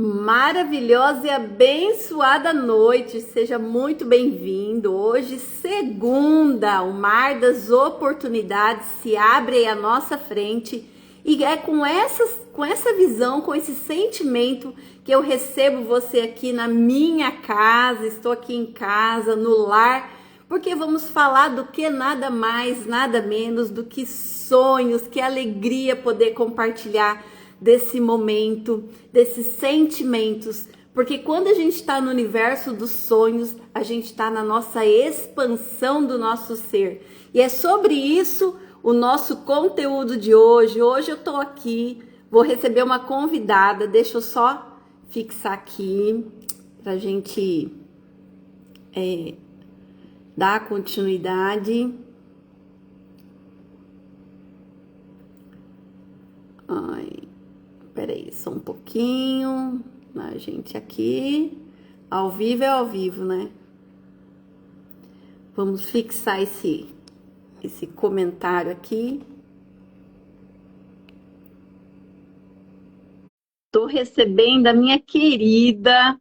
Maravilhosa e abençoada noite, seja muito bem-vindo. Hoje, segunda, o mar das oportunidades se abre aí à nossa frente e é com essa visão, com esse sentimento que eu recebo você aqui na minha casa. Estou aqui em casa, no lar, porque vamos falar do que nada mais, nada menos do que sonhos, que alegria poder compartilhar desse momento, desses sentimentos, porque quando a gente está no universo dos sonhos, a gente está na nossa expansão do nosso ser. E é sobre isso o nosso conteúdo de hoje. Hoje eu estou aqui, vou receber uma convidada, deixa eu só fixar aqui para a gente dar continuidade. Peraí, só um pouquinho. A gente aqui. Ao vivo é ao vivo, né? Vamos fixar esse comentário aqui. Estou recebendo a minha querida,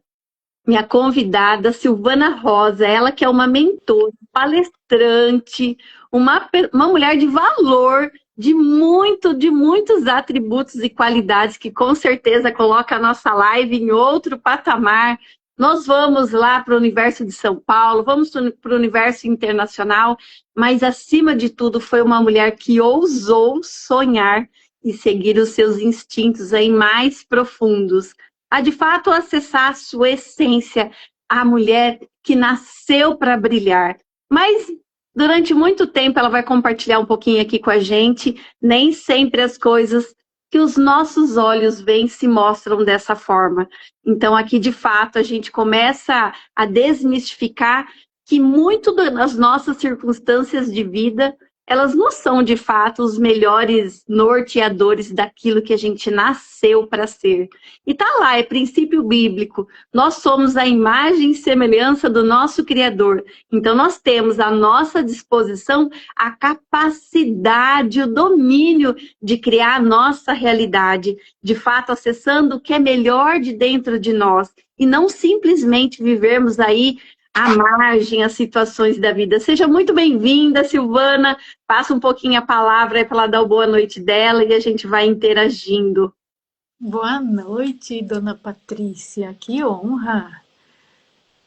minha convidada, Silvana Rosa. Ela que é uma mentora, palestrante, uma mulher de valor, de muitos atributos e qualidades que com certeza coloca a nossa live em outro patamar. Nós vamos lá para o universo de São Paulo, vamos para o universo internacional, mas acima de tudo foi uma mulher que ousou sonhar e seguir os seus instintos aí mais profundos. A de fato acessar a sua essência, a mulher que nasceu para brilhar. Mas durante muito tempo ela vai compartilhar um pouquinho aqui com a gente. Nem sempre as coisas que os nossos olhos veem se mostram dessa forma. Então aqui de fato a gente começa a desmistificar que muito das nossas circunstâncias de vida, elas não são de fato os melhores norteadores daquilo que a gente nasceu para ser. E tá lá, é princípio bíblico. Nós somos a imagem e semelhança do nosso Criador. Então nós temos à nossa disposição a capacidade, o domínio de criar a nossa realidade, de fato acessando o que é melhor de dentro de nós. E não simplesmente vivermos aí à margem, as situações da vida. Seja muito bem-vinda, Silvana. Passa um pouquinho a palavra para ela dar a boa noite dela e a gente vai interagindo. Boa noite, dona Patrícia. Que honra!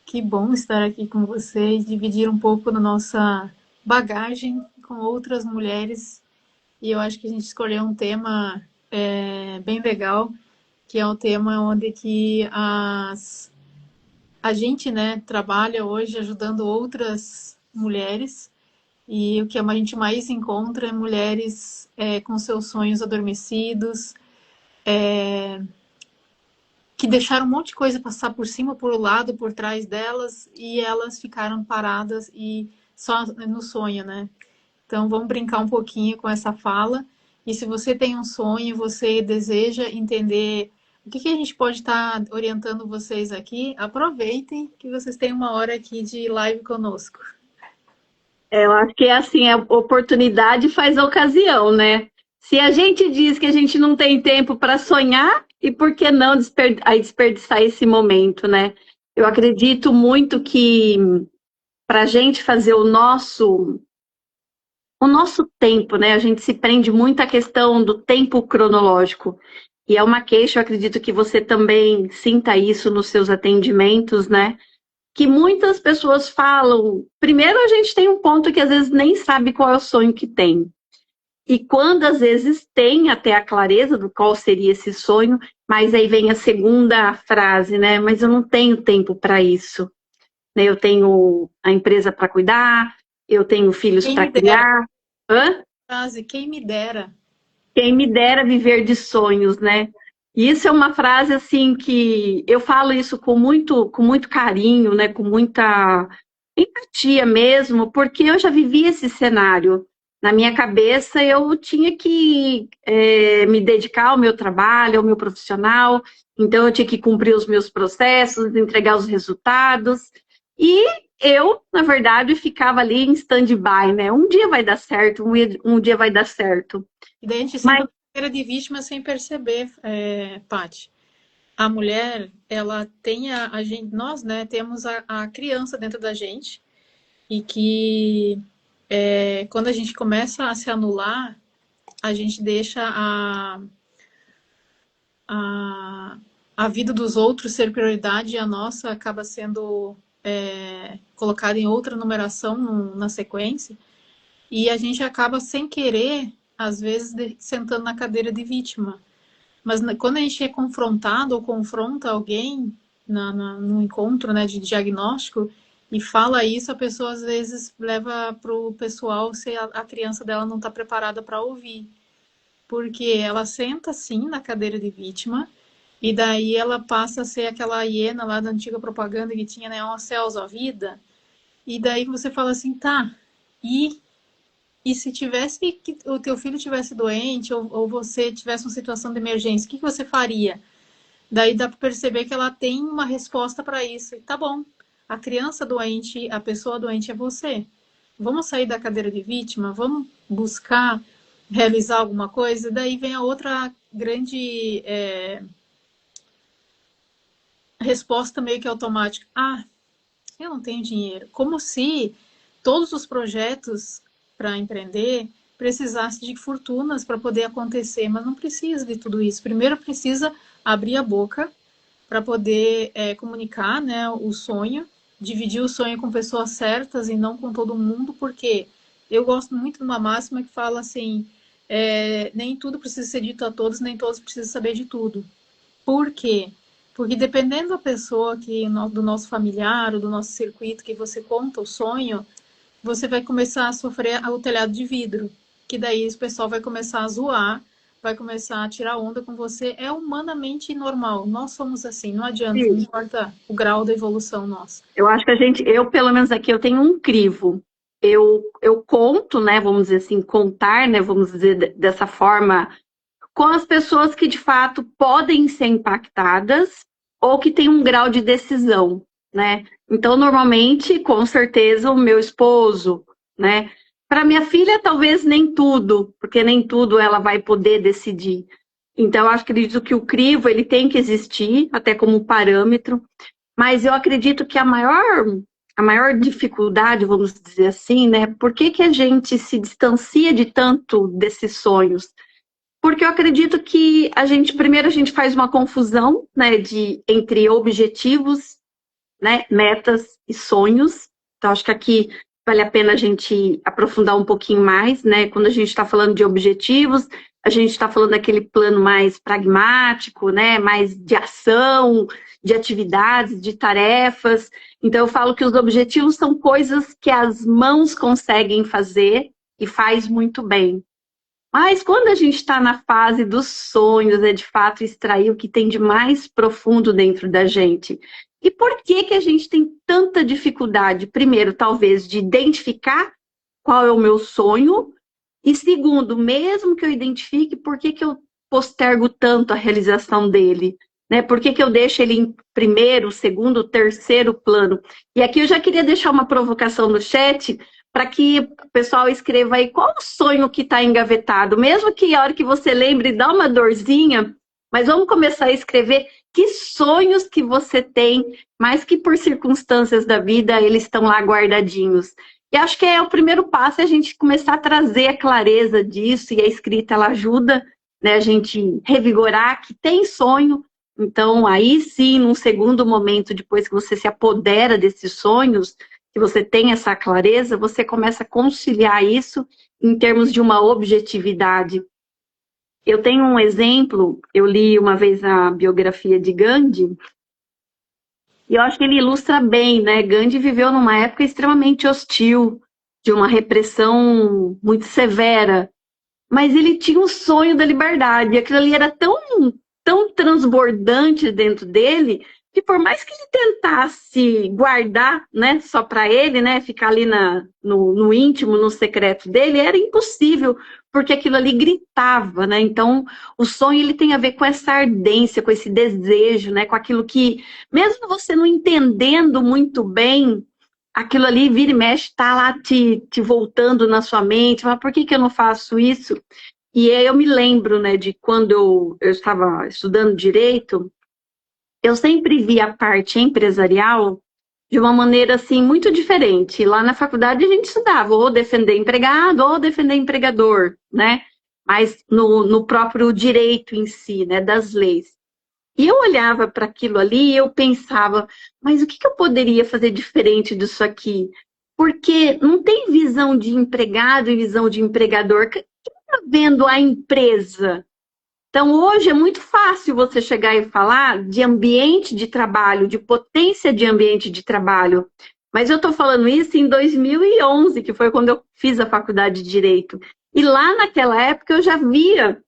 Que bom estar aqui com vocês, dividir um pouco da nossa bagagem com outras mulheres. E eu acho que a gente escolheu um tema bem legal, que é um tema onde que a gente, né, trabalha hoje ajudando outras mulheres. E o que a gente mais encontra é mulheres com seus sonhos adormecidos, que deixaram um monte de coisa passar por cima, por lado, por trás delas, e elas ficaram paradas e só no sonho, né? Então vamos brincar um pouquinho com essa fala. E se você tem um sonho, você deseja entender o que a gente pode estar orientando vocês aqui, aproveitem que vocês têm uma hora aqui de live conosco. Eu acho que é assim, a oportunidade faz a ocasião, né? Se a gente diz que a gente não tem tempo para sonhar, e por que não desperdiçar esse momento, né? Eu acredito muito que para a gente fazer o nosso tempo, né? A gente se prende muito à questão do tempo cronológico. E é uma queixa, eu acredito que você também sinta isso nos seus atendimentos, né? Que muitas pessoas falam. Primeiro, a gente tem um ponto que às vezes nem sabe qual é o sonho que tem. E quando às vezes tem até a clareza do qual seria esse sonho, mas aí vem a segunda frase, né? Mas eu não tenho tempo para isso. Eu tenho a empresa para cuidar, eu tenho filhos para criar. Hã? Frase, quem me dera. Quem me dera viver de sonhos, né? E isso é uma frase assim que eu falo isso com muito carinho, né? Com muita empatia mesmo, porque eu já vivi esse cenário. Na minha cabeça eu tinha que me dedicar ao meu trabalho, ao meu profissional, então eu tinha que cumprir os meus processos, entregar os resultados. E eu, na verdade, ficava ali em stand-by, né? Um dia vai dar certo, um dia vai dar certo. E daí a gente Mas sendo de vítima sem perceber, Paty. a mulher, ela tem a gente, nós, né, temos a criança dentro da gente, e que quando a gente começa a se anular, a gente deixa a, a vida dos outros ser prioridade e a nossa acaba sendo colocada em outra numeração na sequência, e a gente acaba sem querer, às vezes, sentando na cadeira de vítima. Mas quando a gente é confrontado ou confronta alguém no encontro, né, de diagnóstico e fala isso, a pessoa às vezes leva para o pessoal se a criança dela não está preparada para ouvir. Porque ela senta assim na cadeira de vítima e daí ela passa a ser aquela hiena lá da antiga propaganda que tinha, né, ó céus, ó vida. E daí você fala assim, tá, e se tivesse que o teu filho tivesse doente ou você tivesse uma situação de emergência, o que você faria? Daí dá para perceber que ela tem uma resposta para isso. E tá bom, a criança doente, a pessoa doente é você. Vamos sair da cadeira de vítima, vamos buscar realizar alguma coisa. Daí vem a outra grande resposta meio que automática. Ah, eu não tenho dinheiro. Como se todos os projetos para empreender precisassem de fortunas para poder acontecer, mas não precisa de tudo isso. Primeiro precisa abrir a boca para poder comunicar, né, o sonho, dividir o sonho com pessoas certas e não com todo mundo, porque eu gosto muito de uma máxima que fala assim, nem tudo precisa ser dito a todos, nem todos precisam saber de tudo. Por quê? Porque dependendo da pessoa do nosso familiar ou do nosso circuito que você conta o sonho, você vai começar a sofrer o telhado de vidro, que daí o pessoal vai começar a zoar, vai começar a tirar onda com você. É humanamente normal. Nós somos assim, não adianta, não importa o grau da evolução nossa. Eu acho que eu pelo menos aqui, eu tenho um crivo. Eu conto, né, vamos dizer assim, contar, né, vamos dizer dessa forma, com as pessoas que de fato podem ser impactadas ou que têm um grau de decisão, né? Então, normalmente, com certeza, o meu esposo, né? Para minha filha, talvez nem tudo, porque nem tudo ela vai poder decidir. Então, eu acredito que o crivo ele tem que existir, até como parâmetro, mas eu acredito que a maior dificuldade, vamos dizer assim, né? Por que que a gente se distancia de tanto desses sonhos? Porque eu acredito que primeiro a gente faz uma confusão, né, entre objetivos, né, metas e sonhos. Então, acho que aqui vale a pena a gente aprofundar um pouquinho mais, né? Quando a gente está falando de objetivos, a gente está falando daquele plano mais pragmático, né? Mais de ação, de atividades, de tarefas. Então, eu falo que os objetivos são coisas que as mãos conseguem fazer e faz muito bem. Mas quando a gente está na fase dos sonhos, é de fato extrair o que tem de mais profundo dentro da gente. E por que que a gente tem tanta dificuldade? Primeiro, talvez, de identificar qual é o meu sonho. E segundo, mesmo que eu identifique, por que que eu postergo tanto a realização dele? Né? Por que que eu deixo ele em primeiro, segundo, terceiro plano? E aqui eu já queria deixar uma provocação no chat, para que o pessoal escreva aí qual o sonho que está engavetado, mesmo que a hora que você lembre dá uma dorzinha, mas vamos começar a escrever que sonhos que você tem, mas que por circunstâncias da vida eles estão lá guardadinhos. E acho que é o primeiro passo, é a gente começar a trazer a clareza disso, e a escrita ela ajuda, né, a gente revigorar que tem sonho. Então aí sim, num segundo momento, depois que você se apodera desses sonhos, que você tem essa clareza, você começa a conciliar isso em termos de uma objetividade. Eu tenho um exemplo, eu li uma vez a biografia de Gandhi, e eu acho que ele ilustra bem, né? Gandhi viveu numa época extremamente hostil, de uma repressão muito severa, mas ele tinha um sonho da liberdade, e aquilo ali era tão transbordante dentro dele, que por mais que ele tentasse guardar, né, só para ele, né, ficar ali no íntimo, no secreto dele, era impossível, porque aquilo ali gritava, né? Então, o sonho ele tem a ver com essa ardência, com esse desejo, né, com aquilo que, mesmo você não entendendo muito bem, aquilo ali vira e mexe, está lá te voltando na sua mente, mas por que que eu não faço isso? E aí eu me lembro, né, de quando eu estava estudando direito, eu sempre vi a parte empresarial de uma maneira assim muito diferente. Lá na faculdade a gente estudava ou defender empregado ou defender empregador, né? Mas no próprio direito em si, né, das leis. E eu olhava para aquilo ali e eu pensava, mas o que eu poderia fazer diferente disso aqui? Porque não tem visão de empregado e visão de empregador. Quem está vendo a empresa? Então, hoje é muito fácil você chegar e falar de ambiente de trabalho, de potência de ambiente de trabalho. Mas eu estou falando isso em 2011, que foi quando eu fiz a faculdade de Direito. E lá naquela época eu já via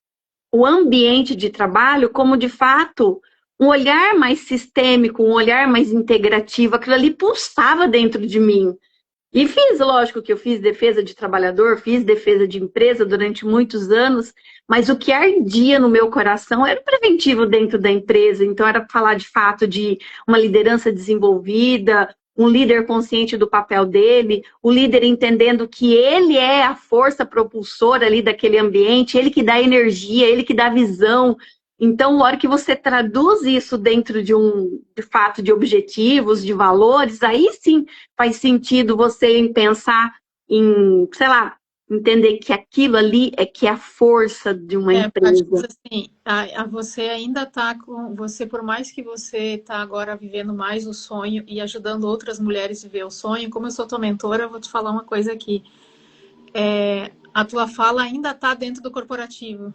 o ambiente de trabalho como, de fato, um olhar mais sistêmico, um olhar mais integrativo. Aquilo ali pulsava dentro de mim. E fiz, lógico que eu fiz defesa de trabalhador, fiz defesa de empresa durante muitos anos, mas o que ardia no meu coração era o preventivo dentro da empresa. Então, era falar de fato de uma liderança desenvolvida, um líder consciente do papel dele, o líder entendendo que ele é a força propulsora ali daquele ambiente, ele que dá energia, ele que dá visão. Então, na hora que você traduz isso dentro de fato, de objetivos, de valores, aí sim faz sentido você pensar em, sei lá, entender que aquilo ali é que é a força de uma empresa. Mas assim, você ainda está com você, por mais que você está agora vivendo mais o sonho e ajudando outras mulheres a viver o sonho, como eu sou tua mentora, eu vou te falar uma coisa aqui. A tua fala ainda está dentro do corporativo.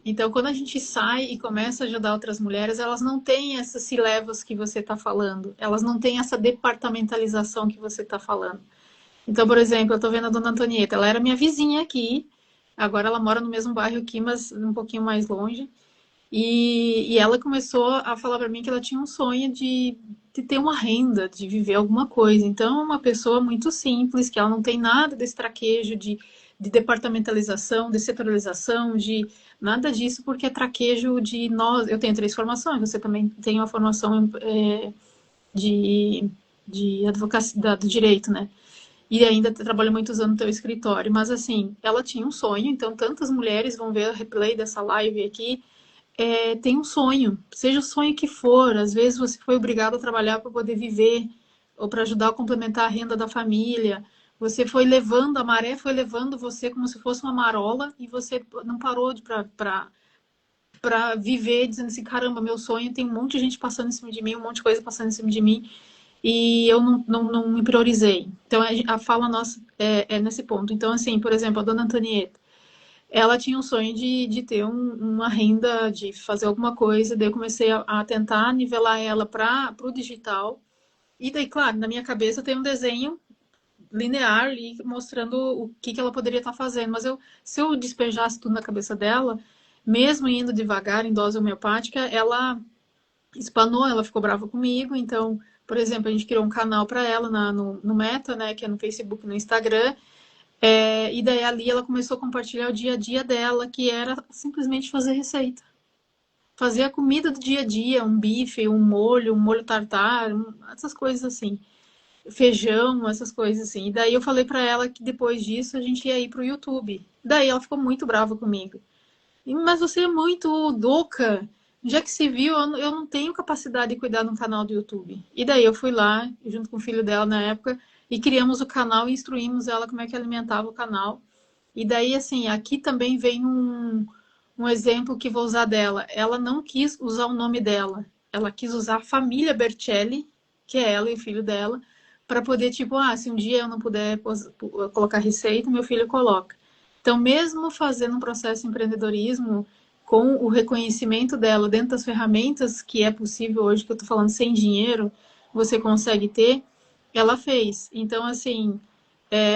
Então, quando a gente sai e começa a ajudar outras mulheres, elas não têm essas C-levels que você está falando. Elas não têm essa departamentalização que você está falando. Então, por exemplo, eu estou vendo a dona Antonieta. Ela era minha vizinha aqui. Agora ela mora no mesmo bairro aqui, mas um pouquinho mais longe. E ela começou a falar para mim que ela tinha um sonho de ter uma renda, de viver alguma coisa. Então, é uma pessoa muito simples, que ela não tem nada desse traquejo de departamentalização, de setorialização, de nada disso, porque é traquejo de nós. Eu tenho 3 formações, você também tem uma formação de advocacia do direito, né? E ainda trabalha muitos anos no teu escritório. Mas assim, ela tinha um sonho, então tantas mulheres vão ver o replay dessa live aqui. Tem um sonho, seja o sonho que for. Às vezes você foi obrigado a trabalhar para poder viver, ou para ajudar a complementar a renda da família. Você foi levando, a maré foi levando você como se fosse uma marola, e você não parou para viver dizendo assim, caramba, meu sonho, tem um monte de gente passando em cima de mim, um monte de coisa passando em cima de mim, e eu não me priorizei. Então, a fala nossa é nesse ponto. Então, assim, por exemplo, a dona Antonieta, ela tinha um sonho de ter uma renda, de fazer alguma coisa, daí eu comecei a tentar nivelar ela para o digital, e daí, claro, na minha cabeça tem um desenho linear ali mostrando o que ela poderia estar fazendo, mas se eu despejasse tudo na cabeça dela, mesmo indo devagar em dose homeopática, ela espanou, ela ficou brava comigo. Então, por exemplo, a gente criou um canal para ela no Meta, né, que é no Facebook e no Instagram, e daí ali ela começou a compartilhar o dia a dia dela, que era simplesmente fazer receita. Fazer a comida do dia a dia, um bife, um molho tartar, essas coisas assim. Feijão, essas coisas assim. E daí eu falei para ela que depois disso a gente ia ir pro YouTube. Daí ela ficou muito brava comigo. Mas você é muito louca. Já que se viu, eu não tenho capacidade de cuidar de um canal do YouTube. E daí eu fui lá, junto com o filho dela na época, e criamos o canal e instruímos ela como é que alimentava o canal. E daí, assim, aqui também vem um exemplo que vou usar dela. Ela não quis usar o nome dela. Ela quis usar a família Bertelli, que é ela e o filho dela, para poder, tipo, se um dia eu não puder colocar receita, meu filho coloca. Então, mesmo fazendo um processo de empreendedorismo, com o reconhecimento dela dentro das ferramentas que é possível hoje, que eu estou falando sem dinheiro, você consegue ter, ela fez. Então, assim,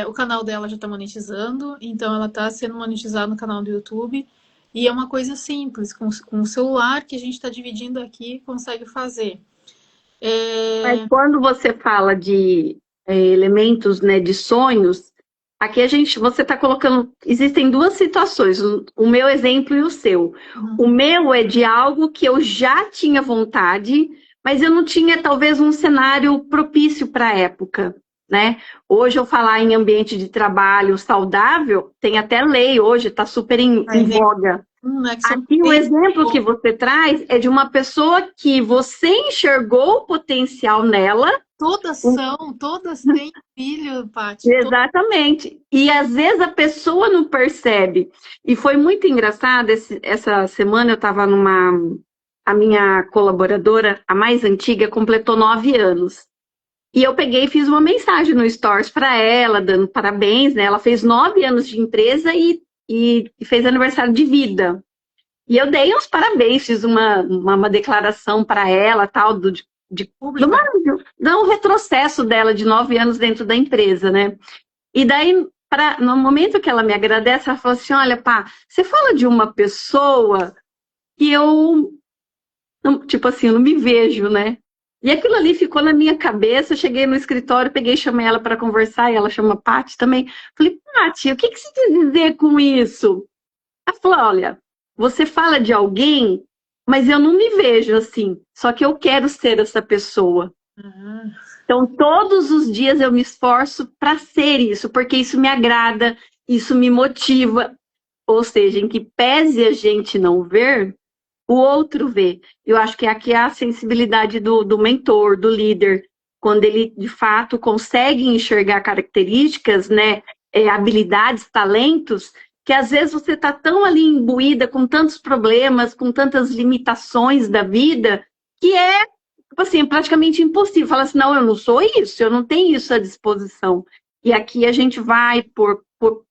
o canal dela já está monetizando, então ela está sendo monetizada no canal do YouTube, e é uma coisa simples, com o celular que a gente está dividindo aqui, consegue fazer. Mas quando você fala de elementos, né, de sonhos, aqui você está colocando, existem 2 situações, o meu exemplo e o seu. O meu é de algo que eu já tinha vontade, mas eu não tinha talvez um cenário propício para a época, né? Hoje eu falar em ambiente de trabalho saudável, tem até lei hoje, está super em voga. né? Que são Aqui o exemplo que você traz é de uma pessoa que você enxergou o potencial nela. todas têm filho, Paty. Exatamente. E às vezes a pessoa não percebe. E foi muito engraçado, essa semana eu estava numa. A minha colaboradora, a mais antiga, completou 9 anos. E eu peguei e fiz uma mensagem no Stories para ela, dando parabéns, né? Ela fez 9 anos de empresa e fez aniversário de vida. E eu dei uns parabéns, fiz uma declaração para ela, tal, Pública. de um retrocesso dela de 9 anos dentro da empresa, né? E daí, no momento que ela me agradece, ela falou assim: olha, pá, você fala de uma pessoa que eu, tipo assim, eu não me vejo, né? E aquilo ali ficou na minha cabeça. Eu cheguei no escritório, peguei e chamei ela para conversar, e ela chama Paty também. Falei, Paty, o que você quer dizer com isso? Ela falou, olha, você fala de alguém, mas eu não me vejo assim, só que eu quero ser essa pessoa. Ah, Então, todos os dias eu me esforço para ser isso, porque isso me agrada, isso me motiva. Ou seja, em que pese a gente não ver, o outro vê. Eu acho que aqui é a sensibilidade do mentor, do líder, quando ele de fato consegue enxergar características, né, habilidades, talentos, que às vezes você está tão ali imbuída com tantos problemas, com tantas limitações da vida, que é, tipo assim, praticamente impossível. Fala assim, não, eu não sou isso, eu não tenho isso à disposição. E aqui a gente vai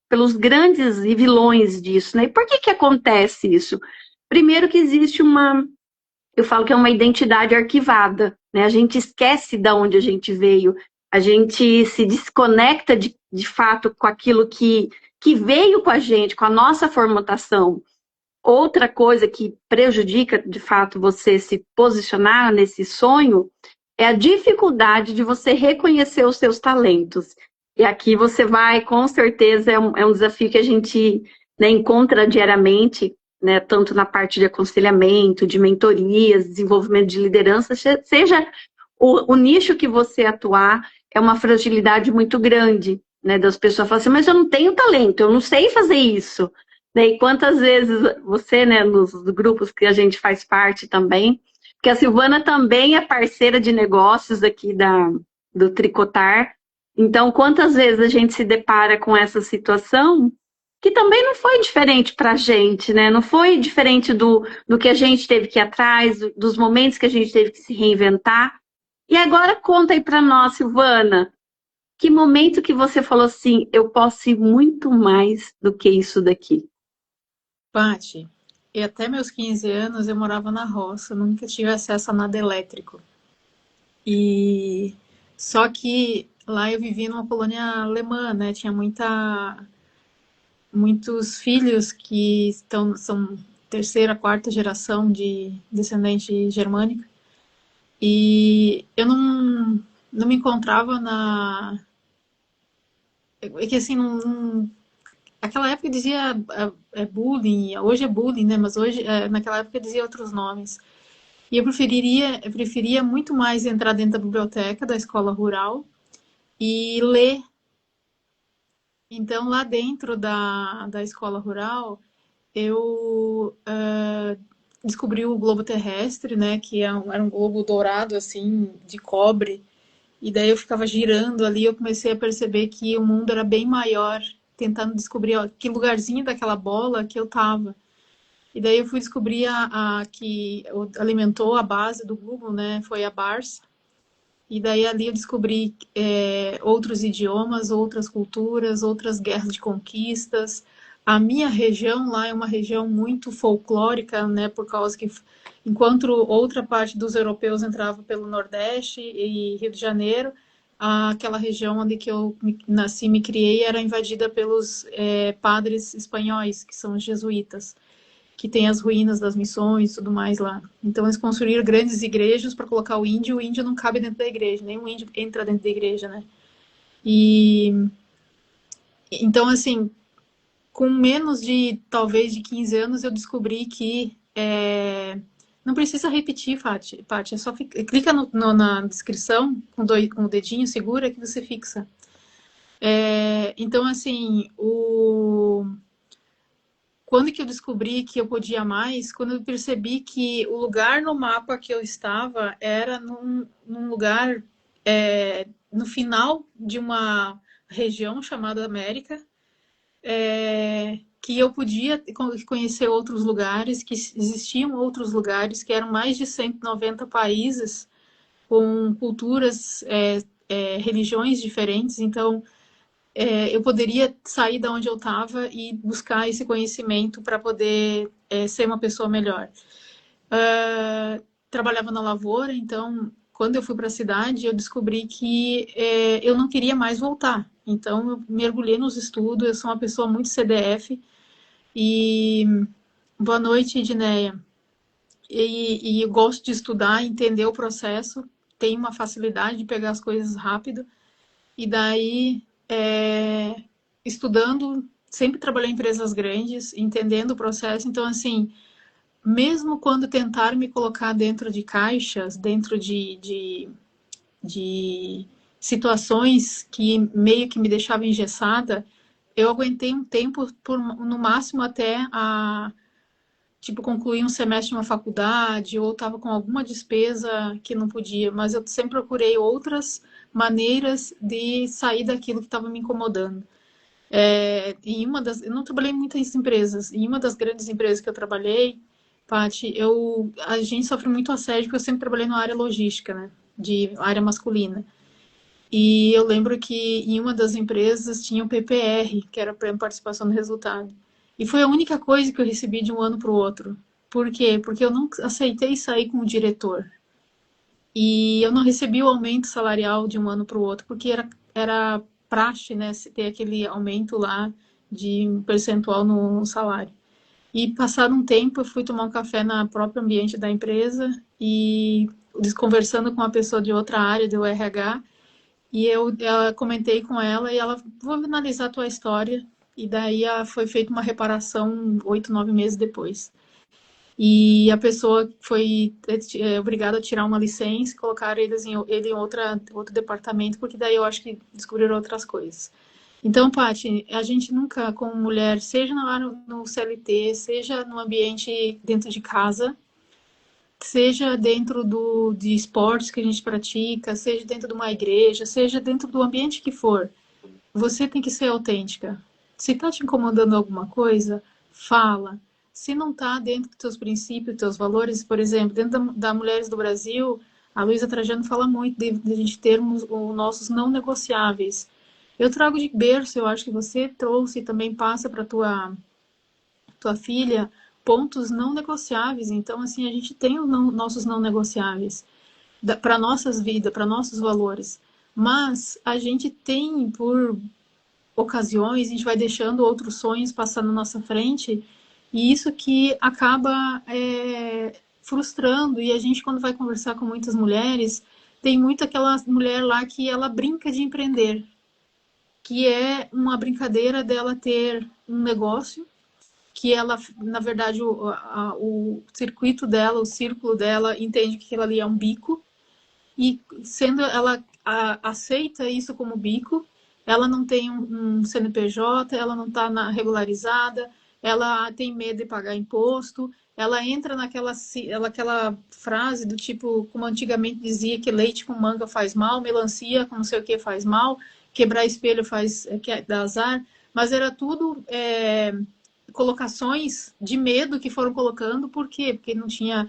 pelos grandes e vilões disso, né? E por que que acontece isso? Primeiro que existe eu falo que é uma identidade arquivada, né? A gente esquece de onde a gente veio, a gente se desconecta de fato com aquilo que veio com a gente, com a nossa formatação. Outra coisa que prejudica, de fato, você se posicionar nesse sonho é a dificuldade de você reconhecer os seus talentos. E aqui você vai, com certeza, é um desafio que a gente, né, encontra diariamente, né, tanto na parte de aconselhamento, de mentorias, desenvolvimento de liderança, seja o nicho que você atuar, é uma fragilidade muito grande, né, das pessoas falam assim, mas eu não tenho talento, eu não sei fazer isso. Né, e quantas vezes você, né, nos grupos que a gente faz parte também, porque a Silvana também é parceira de negócios aqui do Tricotar, então quantas vezes a gente se depara com essa situação que também não foi diferente para a gente, né? Não foi diferente do que a gente teve que ir atrás, dos momentos que a gente teve que se reinventar. E agora conta aí para nós, Silvana, que momento que você falou assim, eu posso ir muito mais do que isso daqui? Paty, e até meus 15 anos eu morava na roça, nunca tive acesso a nada elétrico. E só que lá eu vivia numa colônia alemã, né? Tinha muitos filhos que são terceira, quarta geração de descendente germânico. E eu não me encontrava na. É que assim, aquela época dizia bullying, hoje é bullying, né? Mas hoje, naquela época dizia outros nomes. E eu preferia muito mais entrar dentro da biblioteca da escola rural e ler. Então, lá dentro da escola rural, eu descobri o globo terrestre, né? Que era um globo dourado, assim, de cobre. E daí eu ficava girando ali, eu comecei a perceber que o mundo era bem maior, tentando descobrir ó, que lugarzinho daquela bola que eu tava. E daí eu fui descobrir a que alimentou a base do Google, né? Foi a Barça. E daí ali eu descobri outros idiomas, outras culturas, outras guerras de conquistas. A minha região lá é uma região muito folclórica, né? Por causa que, enquanto outra parte dos europeus entrava pelo Nordeste e Rio de Janeiro, aquela região onde que eu nasci e me criei era invadida pelos padres espanhóis, que são os jesuítas, que tem as ruínas das missões e tudo mais lá. Então eles construíram grandes igrejas para colocar o índio não cabe dentro da igreja, nem o índio entra dentro da igreja, né? E então, assim, com menos de, talvez, de 15 anos, eu descobri que não precisa repetir, Paty, é só clica na descrição com o dedinho, segura que você fixa. Então, assim, quando que eu descobri que eu podia mais? Quando eu percebi que o lugar no mapa que eu estava era num lugar no final de uma região chamada América, que eu podia conhecer outros lugares, que existiam outros lugares, que eram mais de 190 países com culturas, religiões diferentes. Então, eu poderia sair da onde eu estava e buscar esse conhecimento para poder ser uma pessoa melhor. Trabalhava na lavoura, então, quando eu fui para a cidade, eu descobri que eu não queria mais voltar. Então, eu mergulhei nos estudos, eu sou uma pessoa muito CDF. E boa noite, Edneia. E eu gosto de estudar, entender o processo, tenho uma facilidade de pegar as coisas rápido. E daí, estudando, sempre trabalhei em empresas grandes, entendendo o processo. Então, assim, mesmo quando tentaram me colocar dentro de caixas, dentro de situações que meio que me deixavam engessada, eu aguentei um tempo, no máximo até tipo, concluir um semestre de uma faculdade, ou estava com alguma despesa que não podia, mas eu sempre procurei outras maneiras de sair daquilo que estava me incomodando. Eu não trabalhei em muitas empresas, em uma das grandes empresas que eu trabalhei, Paty, a gente sofre muito assédio, porque eu sempre trabalhei na área logística, né, de área masculina. E eu lembro que em uma das empresas tinha o PPR, que era Prêmio Participação no Resultado. E foi a única coisa que eu recebi de um ano para o outro. Por quê? Porque eu não aceitei sair com o diretor. E eu não recebi o aumento salarial de um ano para o outro, porque era praxe, né, ter aquele aumento lá de um percentual no salário. E passado um tempo, eu fui tomar um café no próprio ambiente da empresa e conversando com uma pessoa de outra área, do RH, e eu comentei com ela e ela, vou analisar a tua história. E daí foi feita uma reparação 8, 9 meses depois. E a pessoa foi obrigada a tirar uma licença e colocar ele em outro departamento, porque daí eu acho que descobriram outras coisas. Então, Paty, a gente nunca, como mulher, seja no CLT, seja no ambiente dentro de casa, seja dentro de esportes que a gente pratica, seja dentro de uma igreja, seja dentro do ambiente que for, você tem que ser autêntica. Se está te incomodando alguma coisa, fala. Se não está dentro dos teus princípios, dos teus valores, por exemplo, dentro da Mulheres do Brasil, a Luísa Trajano fala muito de a gente termos os nossos não negociáveis. Eu trago de berço, eu acho que você trouxe e também passa para tua filha pontos não negociáveis. Então, assim, a gente tem os nossos não negociáveis para nossas vidas, para nossos valores. Mas a gente tem, por ocasiões, a gente vai deixando outros sonhos passar na nossa frente, e isso que acaba frustrando. E a gente, quando vai conversar com muitas mulheres, tem muito aquela mulher lá que ela brinca de empreender, que é uma brincadeira dela ter um negócio, que ela, na verdade, o circuito dela, o círculo dela, entende que aquilo ali é um bico, e sendo ela aceita isso como bico, ela não tem um CNPJ, ela não está regularizada, ela tem medo de pagar imposto, ela entra naquela frase do tipo, como antigamente dizia, que leite com manga faz mal, melancia com não sei o que faz mal, quebrar espelho dá azar, mas era tudo colocações de medo que foram colocando. Por quê? Porque não tinha...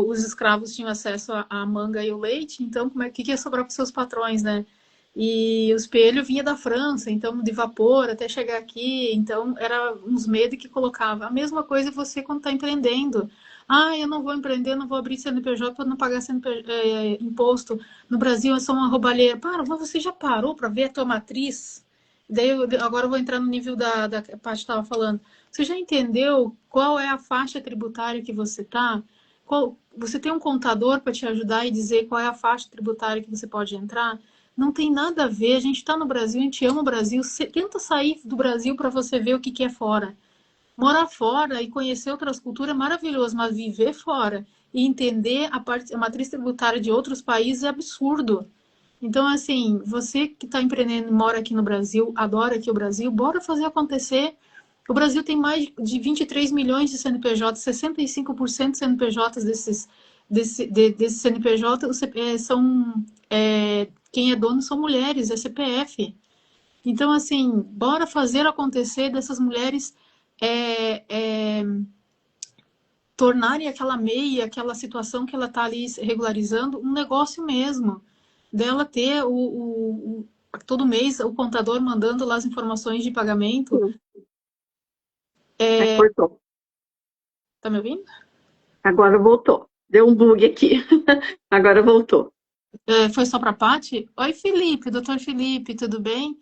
os escravos tinham acesso à manga e o leite, então que ia sobrar para os seus patrões, né? E o espelho vinha da França, então de vapor até chegar aqui, então era uns medos que colocava. A mesma coisa você quando está empreendendo. Eu não vou empreender, não vou abrir CNPJ para não pagar imposto. No Brasil eu sou uma roubalheira. Você já parou para ver a tua matriz? Daí agora eu vou entrar no nível da parte que estava falando. Você já entendeu qual é a faixa tributária que você está? Você tem um contador para te ajudar e dizer qual é a faixa tributária que você pode entrar? Não tem nada a ver. A gente está no Brasil, a gente ama o Brasil. Tenta sair do Brasil para você ver o que é fora. Morar fora e conhecer outras culturas é maravilhoso, mas viver fora e entender a matriz tributária de outros países é absurdo. Então, assim, você que está empreendendo e mora aqui no Brasil, adora aqui o Brasil, bora fazer acontecer. O Brasil tem mais de 23 milhões de CNPJs, 65% de CNPJs desses CNPJ quem é dono são mulheres, é CPF. Então, assim, bora fazer acontecer dessas mulheres tornarem aquela MEI, aquela situação que ela está ali regularizando, um negócio mesmo. Dela ter todo mês o contador mandando lá as informações de pagamento. Cortou. Tá me ouvindo? Agora voltou. Deu um bug aqui. Agora voltou. Foi só para a Paty? Oi, Felipe, doutor Felipe, tudo bem?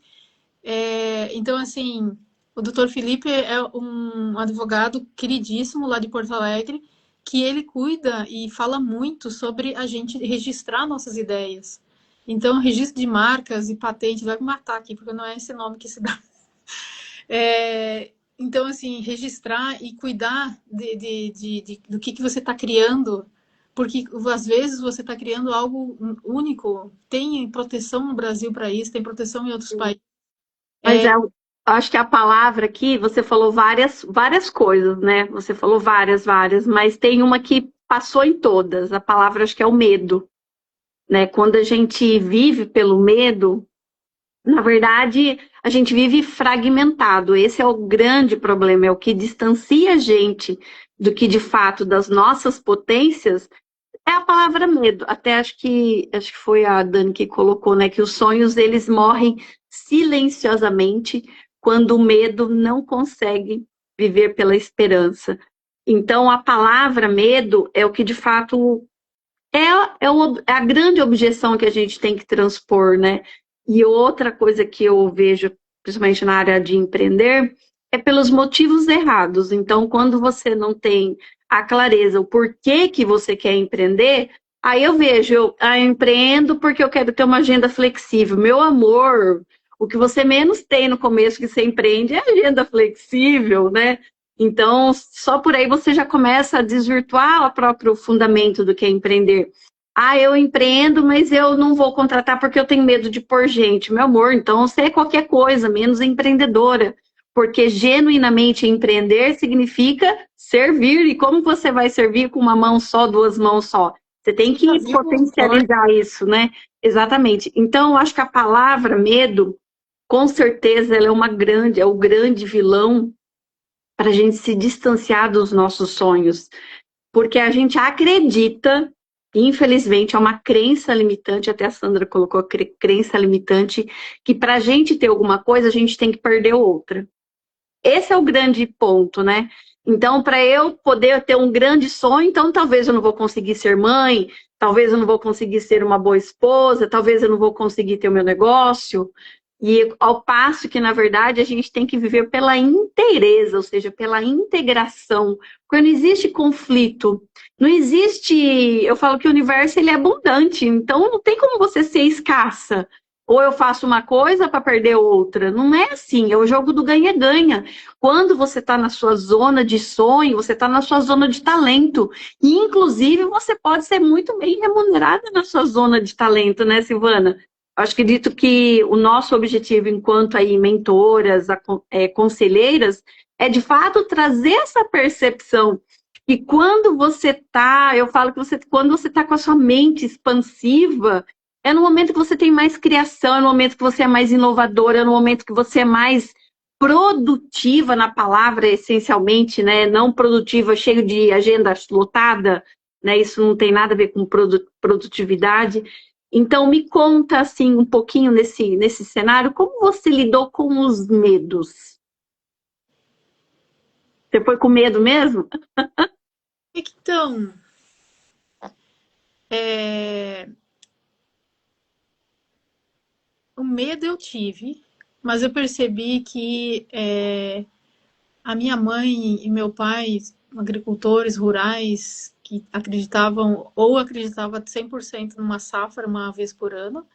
Então, assim, o doutor Felipe é um advogado queridíssimo lá de Porto Alegre, que ele cuida e fala muito sobre a gente registrar nossas ideias. Então, registro de marcas e patente, vai me matar aqui, porque não é esse nome que se dá. Então, assim, registrar e cuidar do que você está criando, porque às vezes você está criando algo único. Tem proteção no Brasil para isso, tem proteção em outros países. Mas acho que a palavra aqui, você falou várias coisas, né? Você falou várias, mas tem uma que passou em todas. A palavra acho que é o medo, né? Quando a gente vive pelo medo, na verdade, a gente vive fragmentado. Esse é o grande problema, é o que distancia a gente do que de fato das nossas potências. É a palavra medo. Até acho que foi a Dani que colocou, né, que os sonhos eles morrem silenciosamente quando o medo não consegue viver pela esperança. Então a palavra medo é o que de fato é a grande objeção que a gente tem que transpor, né? E outra coisa que eu vejo, principalmente na área de empreender, é pelos motivos errados. Então, quando você não tem a clareza, o porquê que você quer empreender, aí eu vejo, eu empreendo porque eu quero ter uma agenda flexível. Meu amor, o que você menos tem no começo que você empreende é agenda flexível, né? Então, só por aí você já começa a desvirtuar o próprio fundamento do que é empreender. Ah, eu empreendo, mas eu não vou contratar porque eu tenho medo de pôr gente. Meu amor, então você é qualquer coisa, menos empreendedora. Porque genuinamente empreender significa servir. E como você vai servir com uma mão só, duas mãos só? Você tem que potencializar isso, né? Exatamente. Então, eu acho que a palavra medo, com certeza, ela é o grande vilão para a gente se distanciar dos nossos sonhos. Porque a gente acredita, infelizmente, é uma crença limitante, até a Sandra colocou crença limitante, que para a gente ter alguma coisa, a gente tem que perder outra. Esse é o grande ponto, né? Então, para eu poder ter um grande sonho, então talvez eu não vou conseguir ser mãe, talvez eu não vou conseguir ser uma boa esposa, talvez eu não vou conseguir ter o meu negócio. E ao passo que, na verdade, a gente tem que viver pela inteireza, ou seja, pela integração. Porque não existe conflito, não existe... Eu falo que o universo ele é abundante, então não tem como você ser escassa. Ou eu faço uma coisa para perder outra. Não é assim, é o jogo do ganha-ganha. Quando você está na sua zona de sonho, você está na sua zona de talento. E, inclusive, você pode ser muito bem remunerada na sua zona de talento, né, Silvana? Acho que dito que o nosso objetivo enquanto aí mentoras, conselheiras, é de fato trazer essa percepção que quando você está, eu falo que quando você está com a sua mente expansiva, é no momento que você tem mais criação, é no momento que você é mais inovadora, é no momento que você é mais produtiva na palavra, essencialmente, né? Não produtiva, cheio de agenda lotada, né? Isso não tem nada a ver com produtividade. Então, me conta, assim, um pouquinho nesse cenário, como você lidou com os medos? Você foi com medo mesmo? Então, o medo eu tive, mas eu percebi que a minha mãe e meu pai, agricultores rurais, que acreditavam 100% numa safra uma vez por ano,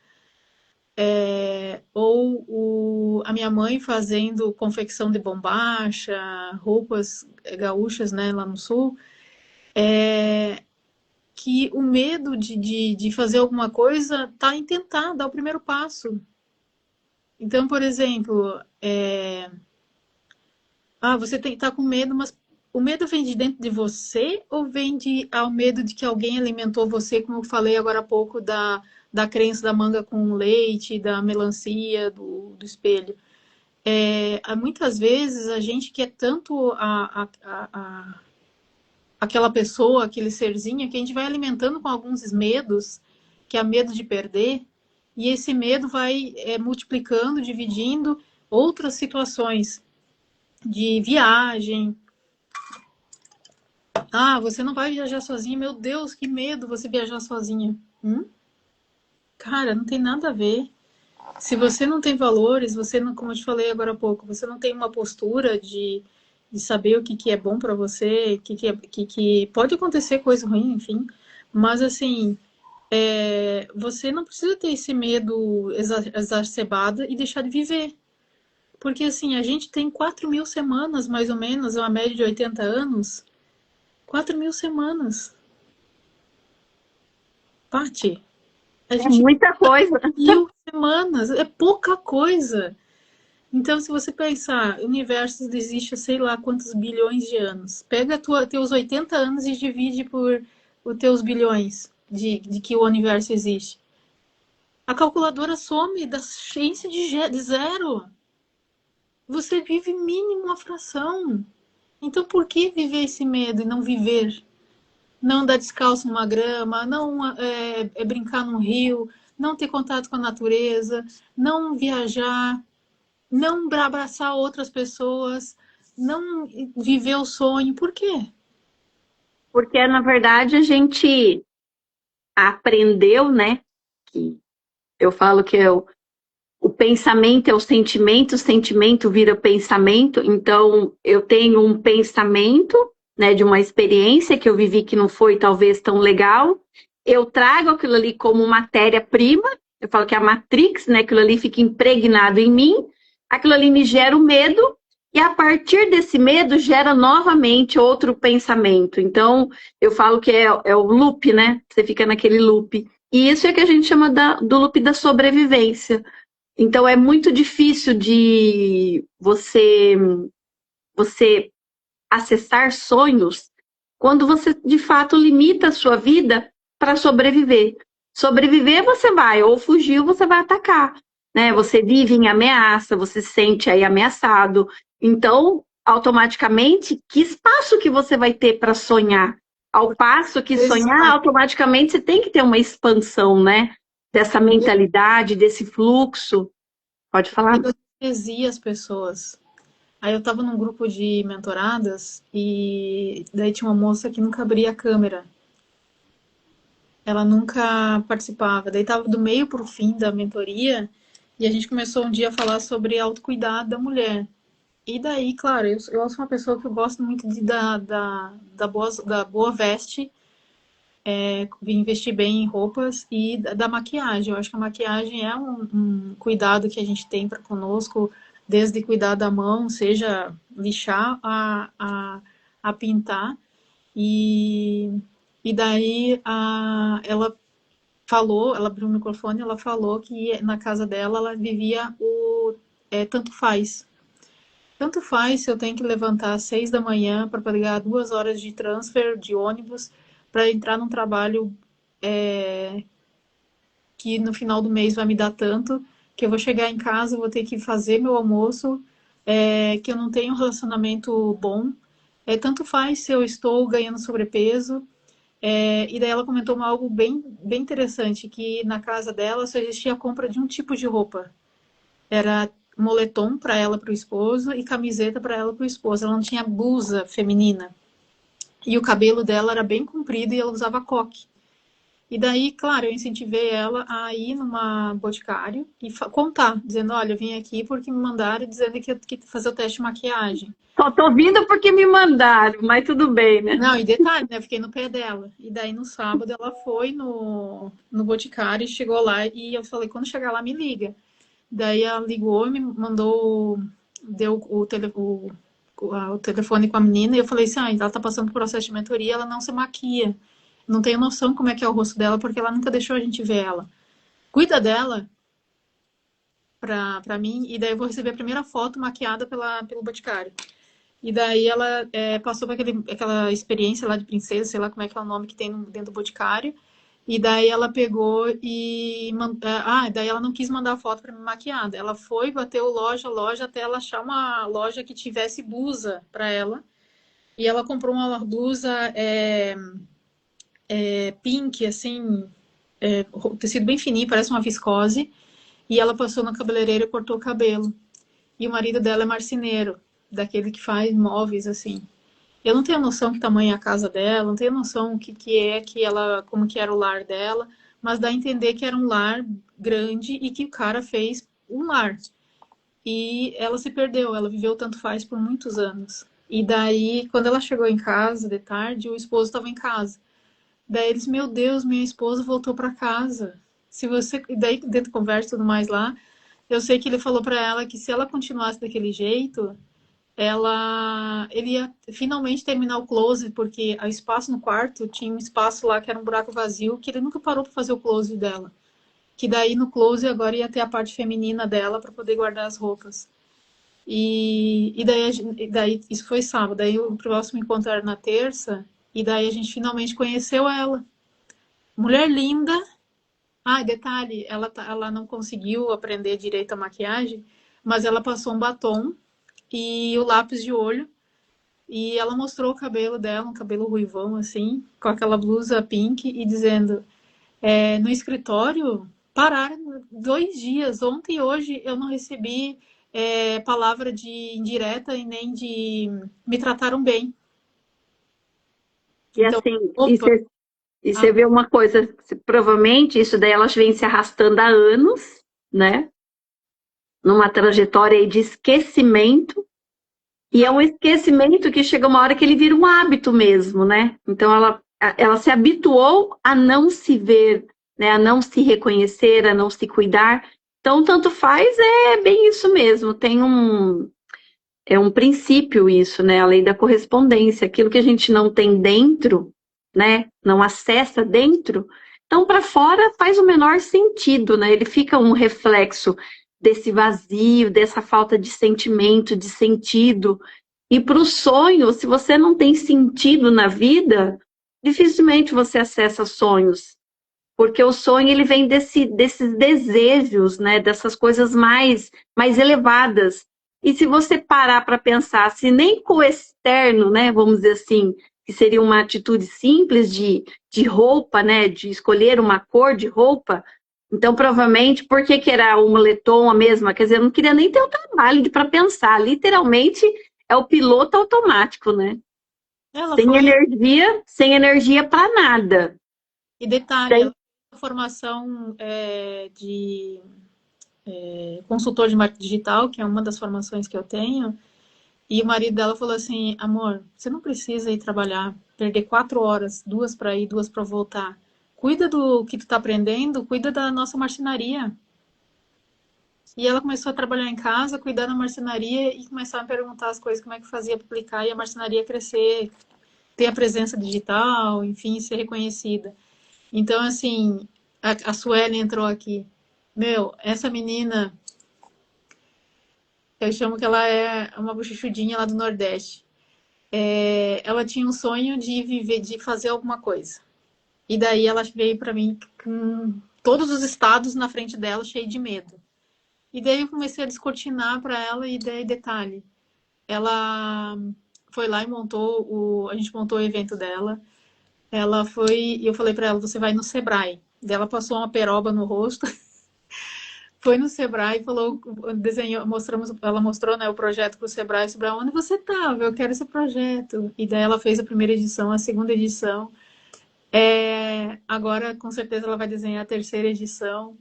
ou a minha mãe fazendo confecção de bombacha, roupas gaúchas, né, lá no sul, que o medo de fazer alguma coisa está em tentar dar o primeiro passo. Então, por exemplo, Ah, você tá com medo, mas o medo vem de dentro de você ou vem ao medo de que alguém alimentou você, como eu falei agora há pouco, da crença da manga com leite, da melancia, do espelho? Muitas vezes a gente quer tanto aquela pessoa, aquele serzinho, que a gente vai alimentando com alguns medos, que é medo de perder, e esse medo vai multiplicando, dividindo outras situações de viagem. Ah, você não vai viajar sozinha. Meu Deus, que medo você viajar sozinha. Cara, não tem nada a ver. Se você não tem valores, você não, como eu te falei agora há pouco, você não tem uma postura de saber o que, que é bom para você, que pode acontecer coisa ruim, enfim. Mas assim, você não precisa ter esse medo exacerbado e deixar de viver. Porque assim, a gente tem 4.000 semanas, mais ou menos, uma média de 80 anos. 4.000 semanas. Paty, a É gente muita coisa. 1.000 semanas, é pouca coisa. Então, se você pensar, o universo existe há sei lá quantos bilhões de anos. Pega teus 80 anos e divide por os teus bilhões de que o universo existe. A calculadora some da ciência de zero. Você vive mínimo uma fração. Então, por que viver esse medo e não viver? Não andar descalço numa grama, não brincar num rio, não ter contato com a natureza, não viajar, não abraçar outras pessoas, não viver o sonho. Por quê? Porque, na verdade, a gente aprendeu, né? Que eu falo que o pensamento é o sentimento vira pensamento. Então, eu tenho um pensamento, né, de uma experiência que eu vivi que não foi talvez tão legal. Eu trago aquilo ali como matéria-prima. Eu falo que é a Matrix, né? Aquilo ali fica impregnado em mim. Aquilo ali me gera o medo. E a partir desse medo gera novamente outro pensamento. Então, eu falo que é o loop, né? Você fica naquele loop. E isso é que a gente chama do loop da sobrevivência. Então é muito difícil de você acessar sonhos quando você de fato limita a sua vida para sobreviver. Sobreviver você vai, ou fugir ou você vai atacar, né? Você vive em ameaça, você se sente aí ameaçado. Então, automaticamente, que espaço que você vai ter para sonhar? Ao passo que sonhar, Exato. automaticamente você tem que ter uma expansão, né? Dessa mentalidade, desse fluxo. Pode falar. Eu anestesia as pessoas. Aí eu tava num grupo de mentoradas e daí tinha uma moça que nunca abria a câmera. Ela nunca participava. Daí tava do meio pro fim da mentoria e a gente começou um dia a falar sobre autocuidado da mulher. E daí, claro, eu sou uma pessoa que eu gosto muito da boa veste, investir bem em roupas e da maquiagem. Eu acho que a maquiagem é um cuidado que a gente tem para conosco, desde cuidar da mão, seja lixar a pintar. E, e daí ela falou, ela abriu o microfone, ela falou que na casa dela ela vivia tanto faz. Tanto faz se eu tenho que levantar às 6 da manhã para pegar 2 horas de transfer de ônibus para entrar num trabalho que no final do mês vai me dar tanto, que eu vou chegar em casa, vou ter que fazer meu almoço, que eu não tenho um relacionamento bom. Tanto faz se eu estou ganhando sobrepeso. E daí ela comentou algo bem, bem interessante, que na casa dela só existia a compra de um tipo de roupa. Era moletom para ela, para o esposo, e camiseta para ela, para o esposo. Ela não tinha blusa feminina. E o cabelo dela era bem comprido e ela usava coque. E daí, claro, eu incentivei ela a ir numa boticário e contar, dizendo, olha, eu vim aqui porque me mandaram dizendo que eu que fazer o teste de maquiagem. Só tô vindo porque me mandaram, mas tudo bem, né? Não, e detalhe, né? Eu fiquei no pé dela. E daí, no sábado, ela foi no boticário e chegou lá. E eu falei, quando chegar lá, me liga. Daí ela ligou, me mandou, deu o telefone com a menina. E eu falei assim, ela tá passando por processo de mentoria, ela não se maquia. Não tenho noção como é que é o rosto dela, porque ela nunca deixou a gente ver ela. Cuida dela pra mim, e daí eu vou receber a primeira foto maquiada pelo boticário. E daí ela passou por aquela experiência lá de princesa, sei lá como é que é o nome que tem dentro do Boticário. E daí ela pegou e... daí ela não quis mandar foto para me maquiada. Ela foi, bateu loja, até ela achar uma loja que tivesse blusa para ela. E ela comprou uma blusa pink, assim, tecido bem fininho, parece uma viscose. E ela passou na cabeleireira e cortou o cabelo. E o marido dela é marceneiro, daquele que faz móveis, assim. Eu não tenho noção que tamanho é a casa dela, não tenho noção o que é que ela, como que era o lar dela, mas dá a entender que era um lar grande e que o cara fez um lar. E ela se perdeu, ela viveu tanto faz por muitos anos. E daí, quando ela chegou em casa de tarde, o esposo estava em casa. Daí eles, meu Deus, minha esposa voltou para casa. Se você, e daí dentro da conversa e tudo mais lá, eu sei que ele falou para ela que se ela continuasse daquele jeito, ele ia finalmente terminar o close, porque o espaço no quarto tinha um espaço lá que era um buraco vazio, que ele nunca parou para fazer o close dela. Que daí no close agora ia ter a parte feminina dela para poder guardar as roupas. E daí isso foi sábado, daí o próximo encontro era na terça, e daí a gente finalmente conheceu ela. Mulher linda. Ah, detalhe, ela não conseguiu aprender direito a maquiagem, mas ela passou um batom e o lápis de olho. E ela mostrou o cabelo dela, um cabelo ruivão, assim, com aquela blusa pink, e dizendo: no escritório, pararam 2 dias. Ontem e hoje eu não recebi palavra de indireta e nem de me trataram bem. E Então, assim, opa, e você vê uma coisa, provavelmente isso daí elas vêm se arrastando há anos, né? Numa trajetória aí de esquecimento. E é um esquecimento que chega uma hora que ele vira um hábito mesmo, né? Então ela se habituou a não se ver, né? A não se reconhecer, a não se cuidar. Então, tanto faz, é bem isso mesmo. É um princípio isso, né? A lei da correspondência. Aquilo que a gente não tem dentro, né? Não acessa dentro, então para fora faz o menor sentido, né? Ele fica um reflexo desse vazio, dessa falta de sentimento, de sentido. E para o sonho, se você não tem sentido na vida, dificilmente você acessa sonhos, porque o sonho ele vem desses desejos, né? Dessas coisas mais elevadas. E se você parar para pensar, se nem com o externo, né? Vamos dizer assim, que seria uma atitude simples de roupa, né? De escolher uma cor de roupa. Então, provavelmente, por que era o moletom a mesma? Quer dizer, eu não queria nem ter o trabalho para pensar. Literalmente, é o piloto automático, né? ela foi. Sem energia para nada. E detalhe, ela Sem... tem formação de consultor de marketing digital, que é uma das formações que eu tenho. E o marido dela falou assim: amor, você não precisa ir trabalhar, perder 4 horas, 2 para ir, 2 para voltar. Cuida do que tu tá aprendendo, cuida da nossa marcenaria. E ela começou a trabalhar em casa, cuidar da marcenaria e começar a perguntar as coisas, como é que fazia para aplicar, e a marcenaria crescer, ter a presença digital, enfim, ser reconhecida. Então, assim, a Suelen entrou aqui. Meu, essa menina, eu chamo que ela é uma bochechudinha lá do Nordeste. Ela tinha um sonho de viver, de fazer alguma coisa. E daí ela veio para mim com todos os estados na frente dela, cheio de medo. E daí eu comecei a descortinar para ela e daí detalhe, ela foi lá e a gente montou o evento dela. Ela foi, e eu falei para ela, você vai no Sebrae. Daí ela passou uma peroba no rosto, foi no Sebrae e falou, desenhou, ela mostrou, né, o projeto para o Sebrae. Onde você estava? Eu quero esse projeto. E daí ela fez a primeira edição, a segunda edição. Agora, com certeza, ela vai desenhar a terceira edição.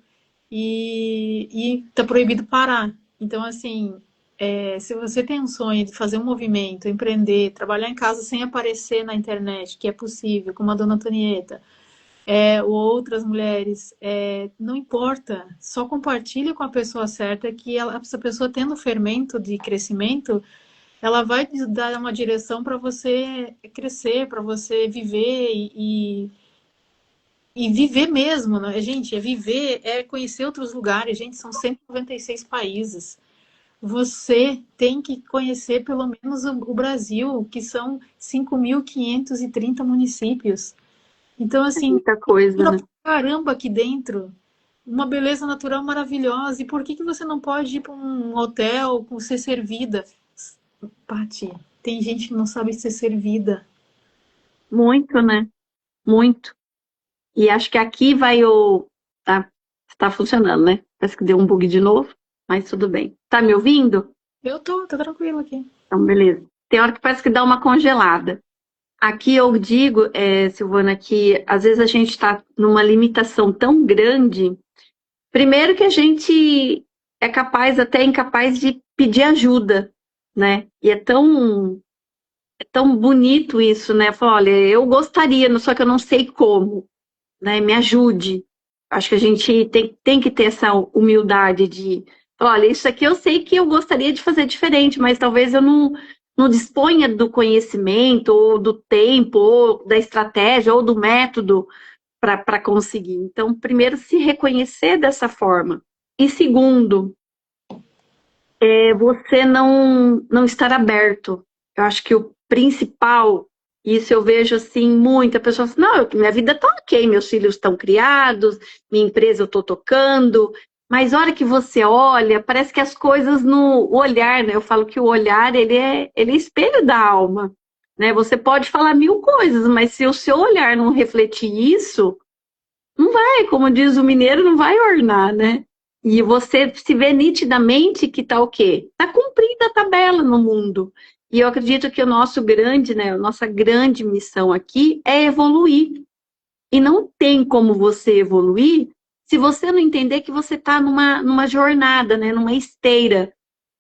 E tá proibido parar. Então, assim, se você tem um sonho de fazer um movimento, empreender, trabalhar em casa sem aparecer na internet, que é possível, como a dona Antonieta, ou outras mulheres, não importa, só compartilha com a pessoa certa que essa pessoa tendo fermento de crescimento, ela vai te dar uma direção para você crescer, para você viver e viver mesmo, né? Gente, viver, conhecer outros lugares, gente, são 196 países. você tem que conhecer pelo menos o Brasil, que são 5.530 municípios. Então, É assim, muita coisa, pra né? caramba aqui dentro. Uma beleza natural maravilhosa. E por que que você não pode ir para um hotel, ser servida? Paty, tem gente que não sabe ser servida. Muito, né? Muito. E acho que aqui vai o. Tá funcionando, né? Parece que deu um bug de novo, mas tudo bem. Tá me ouvindo? Eu tô tranquila aqui. Então, beleza. Tem hora que parece que dá uma congelada. Aqui eu digo, Silvana, que às vezes a gente está numa limitação tão grande. Primeiro que a gente é capaz, até incapaz de pedir ajuda, né? E é tão bonito isso, né? Falar, olha, eu gostaria, só que eu não sei como, né? Me ajude. Acho que a gente tem que ter essa humildade de, olha, isso aqui eu sei que eu gostaria de fazer diferente, mas talvez eu não disponha do conhecimento, ou do tempo, ou da estratégia, ou do método para conseguir. Então, primeiro, se reconhecer dessa forma. E segundo, você não estar aberto. Eu acho que o principal, isso eu vejo assim, muita pessoa fala, não, minha vida está ok, meus filhos estão criados, minha empresa eu estou tocando, mas a hora que você olha, parece que as coisas no olhar, né? Eu falo que o olhar, ele é espelho da alma, né? Você pode falar mil coisas, mas se o seu olhar não refletir isso, não vai, como diz o mineiro, não vai ornar, né? E você se vê nitidamente que tá o quê? Tá cumprida a tabela no mundo. E eu acredito que o nosso grande, né, a nossa grande missão aqui é evoluir. E não tem como você evoluir se você não entender que você está numa jornada, né, numa esteira.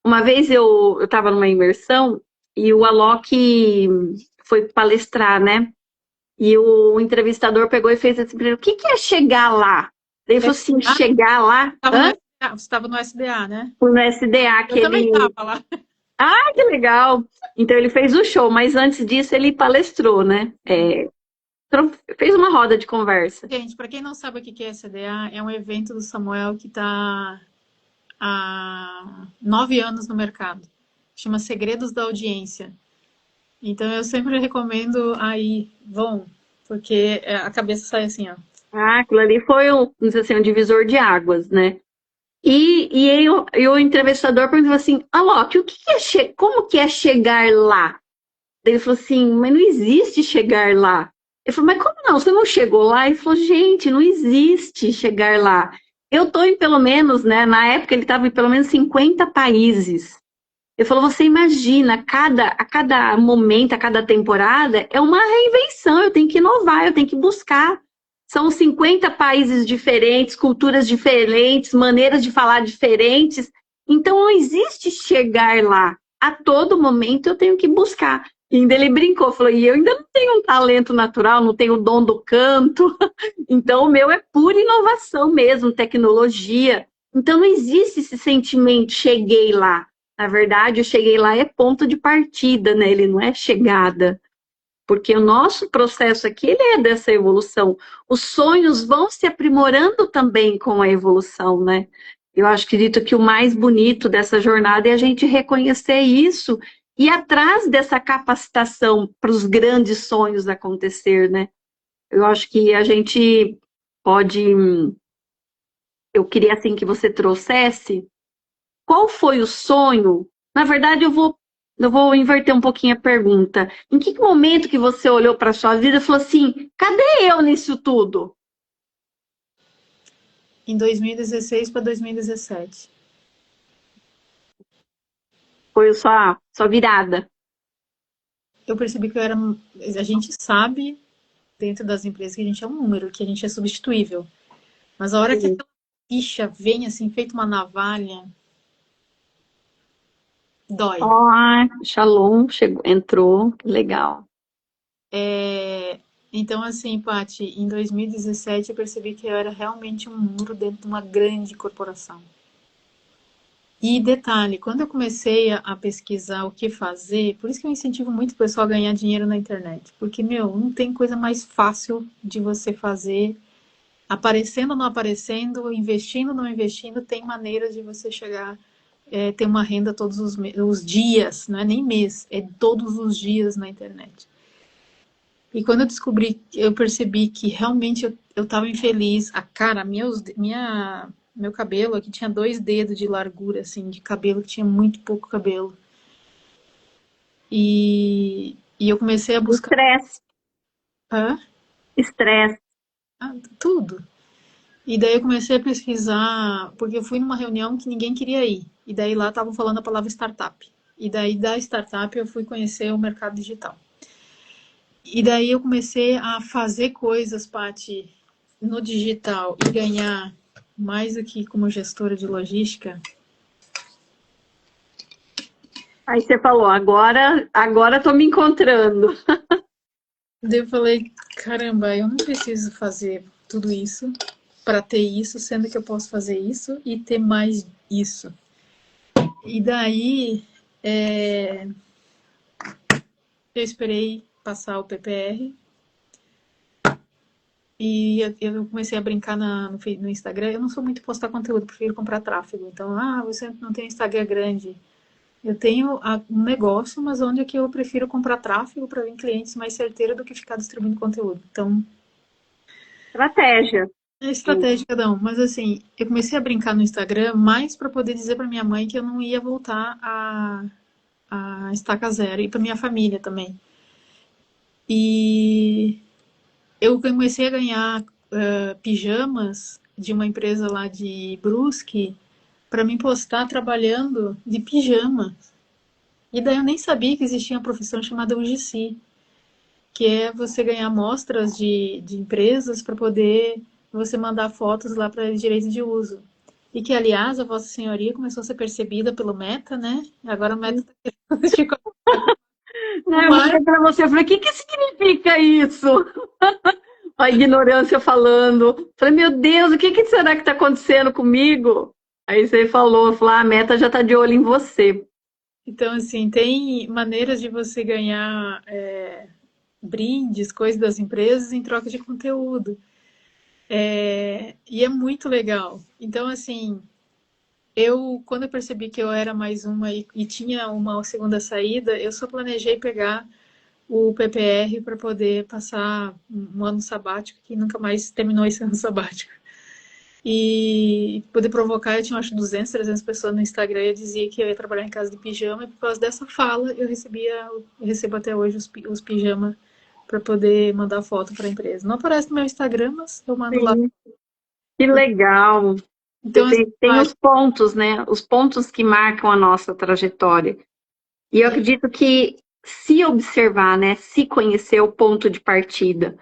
Uma vez eu estava numa imersão e o Alok foi palestrar, né? E o entrevistador pegou e fez assim, o que é chegar lá? Ele falou assim, chegar lá, Você estava no SDA, né? no SDA, Eu que também ele... estava lá. Ah, que legal! Então ele fez o show, mas antes disso ele palestrou, né? Fez uma roda de conversa. Gente, para quem não sabe o que é SDA, é um evento do Samuel que está há 9 anos no mercado. Chama Segredos da Audiência. Então eu sempre recomendo aí, vão, porque a cabeça sai assim, ó. Ah, aquilo ali foi não sei assim, um divisor de águas, né? E o entrevistador perguntou assim, Alok, como que é chegar lá? Ele falou assim, mas não existe chegar lá. Ele falou, mas como não? Você não chegou lá? Ele falou, gente, não existe chegar lá. Eu estou em pelo menos, né? Na época ele estava em pelo menos 50 países. Ele falou, você imagina, a cada momento, a cada temporada, é uma reinvenção, eu tenho que inovar, eu tenho que buscar. São 50 países diferentes, culturas diferentes, maneiras de falar diferentes. Então não existe chegar lá. A todo momento eu tenho que buscar. E ainda ele brincou, falou, e eu ainda não tenho um talento natural, não tenho o dom do canto. Então o meu é pura inovação mesmo, tecnologia. Então não existe esse sentimento, cheguei lá. Na verdade, eu cheguei lá é ponto de partida, né? Ele não é chegada. Porque o nosso processo aqui, ele é dessa evolução. Os sonhos vão se aprimorando também com a evolução, né? Eu acredito que o mais bonito dessa jornada é a gente reconhecer isso e ir atrás dessa capacitação para os grandes sonhos acontecer, né? Eu acho que a gente pode... Eu queria, assim, que você trouxesse qual foi o sonho? Na verdade, eu vou inverter um pouquinho a pergunta. Em que momento que você olhou para a sua vida e falou assim, cadê eu nisso tudo? Em 2016 para 2017. Foi sua virada. Eu percebi que eu era. A gente sabe, dentro das empresas, que a gente é um número, que a gente é substituível. Mas a hora que aquela ficha vem assim, feito uma navalha, dói. Ah, Shalom chegou, entrou, que legal. Então, assim, Paty, em 2017 eu percebi que eu era realmente um muro dentro de uma grande corporação. E detalhe, quando eu comecei a pesquisar o que fazer, por isso que eu incentivo muito o pessoal a ganhar dinheiro na internet. Porque, meu, não tem coisa mais fácil de você fazer. Aparecendo ou não aparecendo, investindo ou não investindo, tem maneiras de você chegar ter uma renda todos os dias, não é nem mês, é todos os dias na internet. E quando eu percebi que realmente eu estava infeliz, a cara, meu cabelo aqui tinha 2 dedos de largura, assim, de cabelo, tinha muito pouco cabelo. E eu comecei a buscar. Estresse, Hã? estresse. Tudo. E daí eu comecei a pesquisar, porque eu fui numa reunião que ninguém queria ir. E daí lá estavam falando a palavra startup. E daí da startup eu fui conhecer o mercado digital. E daí eu comecei a fazer coisas, Paty, no digital e ganhar mais aqui como gestora de logística. Aí você falou, agora tô me encontrando. Daí eu falei, caramba, eu não preciso fazer tudo isso para ter isso, sendo que eu posso fazer isso e ter mais isso. E daí eu esperei passar o PPR e eu comecei a brincar no Instagram. Eu não sou muito postar conteúdo, prefiro comprar tráfego. Então, você não tem Instagram grande. Eu tenho um negócio, mas onde é que eu prefiro comprar tráfego para vir clientes mais certeiro do que ficar distribuindo conteúdo. Então, Estratégia. é estratégia cada um. Mas assim, eu comecei a brincar no Instagram mais para poder dizer para minha mãe que eu não ia voltar a estaca zero e para minha família também. E eu comecei a ganhar pijamas de uma empresa lá de Brusque para me postar trabalhando de pijama. E daí eu nem sabia que existia uma profissão chamada UGC, que é você ganhar amostras de empresas para poder você mandar fotos lá para direito de uso. E que, aliás, a Vossa Senhoria começou a ser percebida pelo Meta, né? Agora o Meta está querendo Né, eu mandei para você, eu falei, o que significa isso? A ignorância falando. Falei, meu Deus, o que será que está acontecendo comigo? Aí você falou, a meta já está de olho em você. Então, assim, tem maneiras de você ganhar brindes, coisas das empresas em troca de conteúdo. E é muito legal. Então, assim, quando eu percebi que eu era mais uma e tinha uma segunda saída, eu só planejei pegar o PPR para poder passar um ano sabático, que nunca mais terminou esse ano sabático. E poder provocar, eu tinha acho 200, 300 pessoas no Instagram e eu dizia que eu ia trabalhar em casa de pijama, e por causa dessa fala eu recebo até hoje os pijamas para poder mandar foto para a empresa. Não aparece no meu Instagram, mas eu mando lá. Sim, que legal. Então, Tem os pontos, né? Os pontos que marcam a nossa trajetória. E eu acredito que se observar, né? Se conhecer o ponto de partida.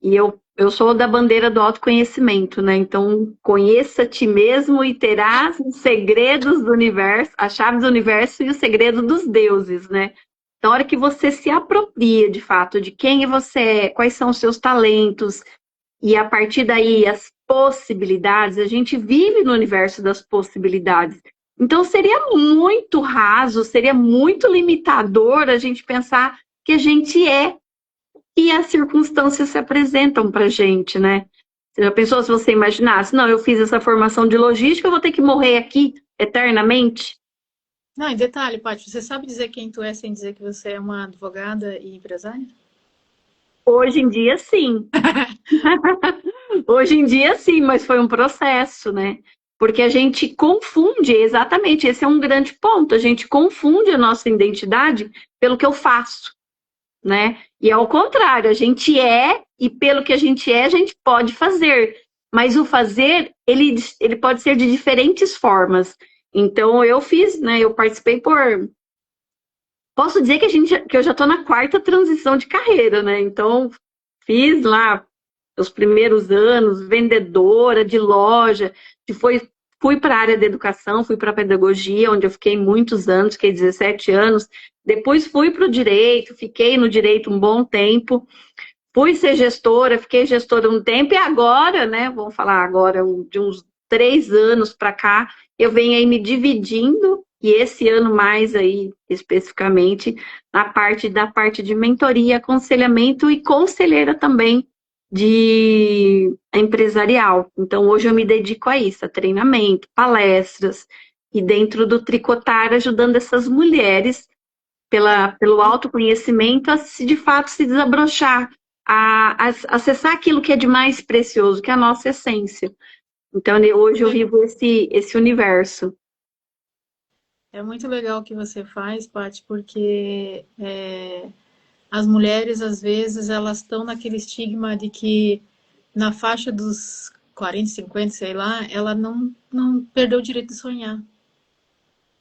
E eu sou da bandeira do autoconhecimento, né? Então, conheça a ti mesmo e terás os segredos do universo, as chaves do universo e o segredo dos deuses, né? Então, a hora que você se apropria, de fato, de quem você é, quais são os seus talentos, e a partir daí as possibilidades, a gente vive no universo das possibilidades. Então, seria muito raso, seria muito limitador a gente pensar que a gente é e as circunstâncias se apresentam para a gente, né? Você já pensou se você imaginasse, não, eu fiz essa formação de logística, eu vou ter que morrer aqui eternamente? não, em detalhe, Paty, você sabe dizer quem tu é sem dizer que você é uma advogada e empresária? Hoje em dia, sim. Hoje em dia, sim, mas foi um processo, né? Porque a gente confunde, exatamente, esse é um grande ponto, a gente confunde a nossa identidade pelo que eu faço, né? E ao contrário, a gente é, e pelo que a gente é, a gente pode fazer. Mas o fazer, ele pode ser de diferentes formas. Então, eu fiz, né? Eu participei por... Posso dizer que eu já estou na 4ª transição de carreira, né? Então, fiz lá os primeiros anos, vendedora de loja, fui para a área da educação, fui para a pedagogia, onde eu fiquei muitos anos, fiquei 17 anos. Depois fui para o direito, fiquei no direito um bom tempo. Fui ser gestora, fiquei gestora um tempo, e agora, né, vamos falar agora, de uns 3 anos para cá, eu venho aí me dividindo, e esse ano mais aí, especificamente, da parte de mentoria, aconselhamento e conselheira também de empresarial. Então, hoje eu me dedico a isso, a treinamento, palestras, e dentro do Tricotar ajudando essas mulheres pelo autoconhecimento a de fato se desabrochar, a acessar aquilo que é de mais precioso, que é a nossa essência. Então hoje eu vivo esse universo. É muito legal o que você faz, Paty, porque as mulheres, às vezes, elas estão naquele estigma de que na faixa dos 40, 50, sei lá, ela não perdeu o direito de sonhar.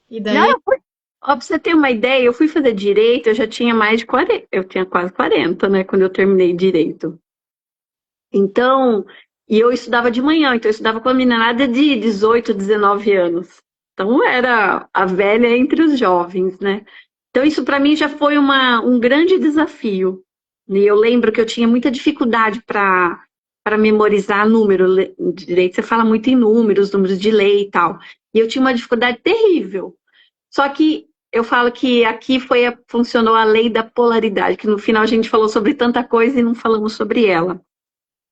E Não, daí, ó, pra você ter uma ideia, eu fui fazer direito, eu já tinha mais de 40, eu tinha quase 40, né, quando eu terminei direito. Então, e eu estudava de manhã, então eu estudava com a meninada de 18, 19 anos. Então, era a velha entre os jovens, né? Então, isso para mim já foi um grande desafio. E eu lembro que eu tinha muita dificuldade para memorizar número. Direito, você fala muito em números, números de lei e tal. E eu tinha uma dificuldade terrível. Só que eu falo que aqui funcionou a lei da polaridade, que no final a gente falou sobre tanta coisa e não falamos sobre ela.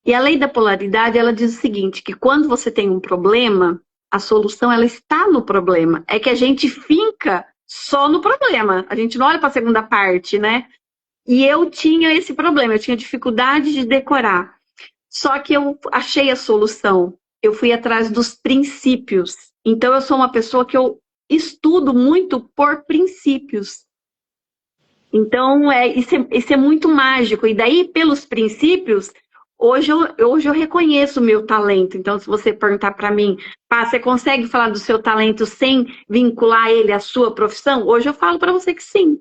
E a lei da polaridade, ela diz o seguinte, que quando você tem um problema, a solução ela está no problema. É que a gente finca só no problema. A gente não olha para a segunda parte, né? E eu tinha esse problema, eu tinha dificuldade de decorar. Só que eu achei a solução. Eu fui atrás dos princípios. Então eu sou uma pessoa que eu estudo muito por princípios. Então, isso é muito mágico. E daí, pelos princípios, hoje eu reconheço o meu talento. Então, se você perguntar para mim, pá, você consegue falar do seu talento sem vincular ele à sua profissão? Hoje eu falo para você que sim.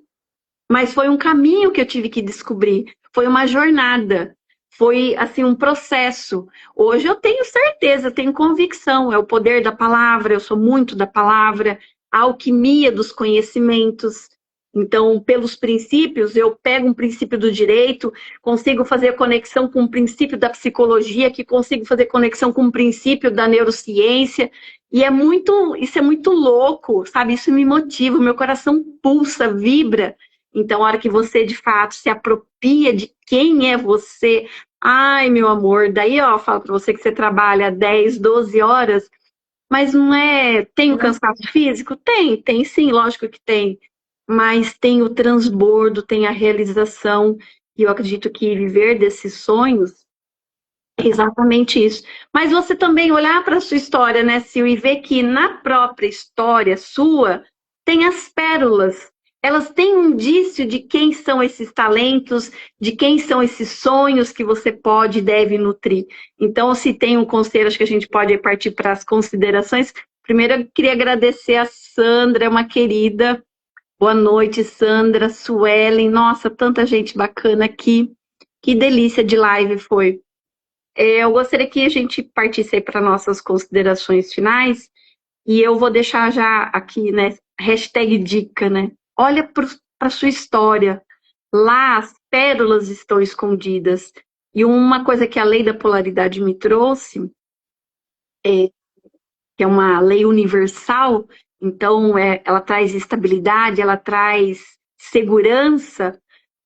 Mas foi um caminho que eu tive que descobrir. Foi uma jornada. Foi, assim, um processo. Hoje eu tenho certeza, tenho convicção. É o poder da palavra, eu sou muito da palavra, a alquimia dos conhecimentos. Então, pelos princípios, eu pego um princípio do direito, consigo fazer conexão com um princípio da psicologia, que consigo fazer conexão com um princípio da neurociência. E isso é muito louco, sabe? Isso me motiva, o meu coração pulsa, vibra. Então, a hora que você, de fato, se apropria de quem é você, ai, meu amor, daí, ó, eu falo para você que você trabalha 10, 12 horas, mas não é... Tem o cansaço físico? Tem sim, lógico que tem. Mas tem o transbordo, tem a realização, e eu acredito que viver desses sonhos é exatamente isso. Mas você também olhar para a sua história, né, Sil, e ver que na própria história sua tem as pérolas. Elas têm um indício de quem são esses talentos, de quem são esses sonhos que você pode e deve nutrir. Então, se tem um conselho, acho que a gente pode partir para as considerações. Primeiro, eu queria agradecer a Sandra, uma querida. Boa noite, Sandra, Suelen. Nossa, tanta gente bacana aqui. Que delícia de live foi. Eu gostaria que a gente partisse para nossas considerações finais. E eu vou deixar já aqui, né? Hashtag dica, né? Olha para a sua história. Lá as pérolas estão escondidas. E uma coisa que a lei da polaridade me trouxe, que é uma lei universal, então ela traz estabilidade, ela traz segurança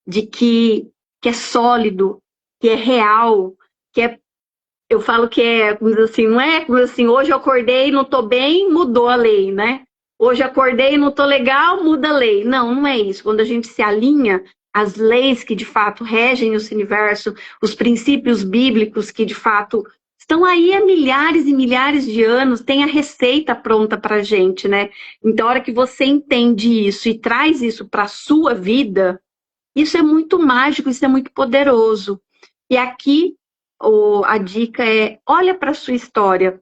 de que é sólido, que é real, que é, eu falo que é, como diz assim, não é como diz assim, hoje eu acordei, não estou bem, mudou a lei, né? Hoje acordei, não estou legal, muda a lei. Não, não é isso. Quando a gente se alinha às leis que de fato regem esse universo, os princípios bíblicos que de fato estão aí há milhares e milhares de anos, tem a receita pronta para a gente, né? Então, a hora que você entende isso e traz isso para a sua vida, isso é muito mágico, isso é muito poderoso. E aqui a dica é, olha para a sua história.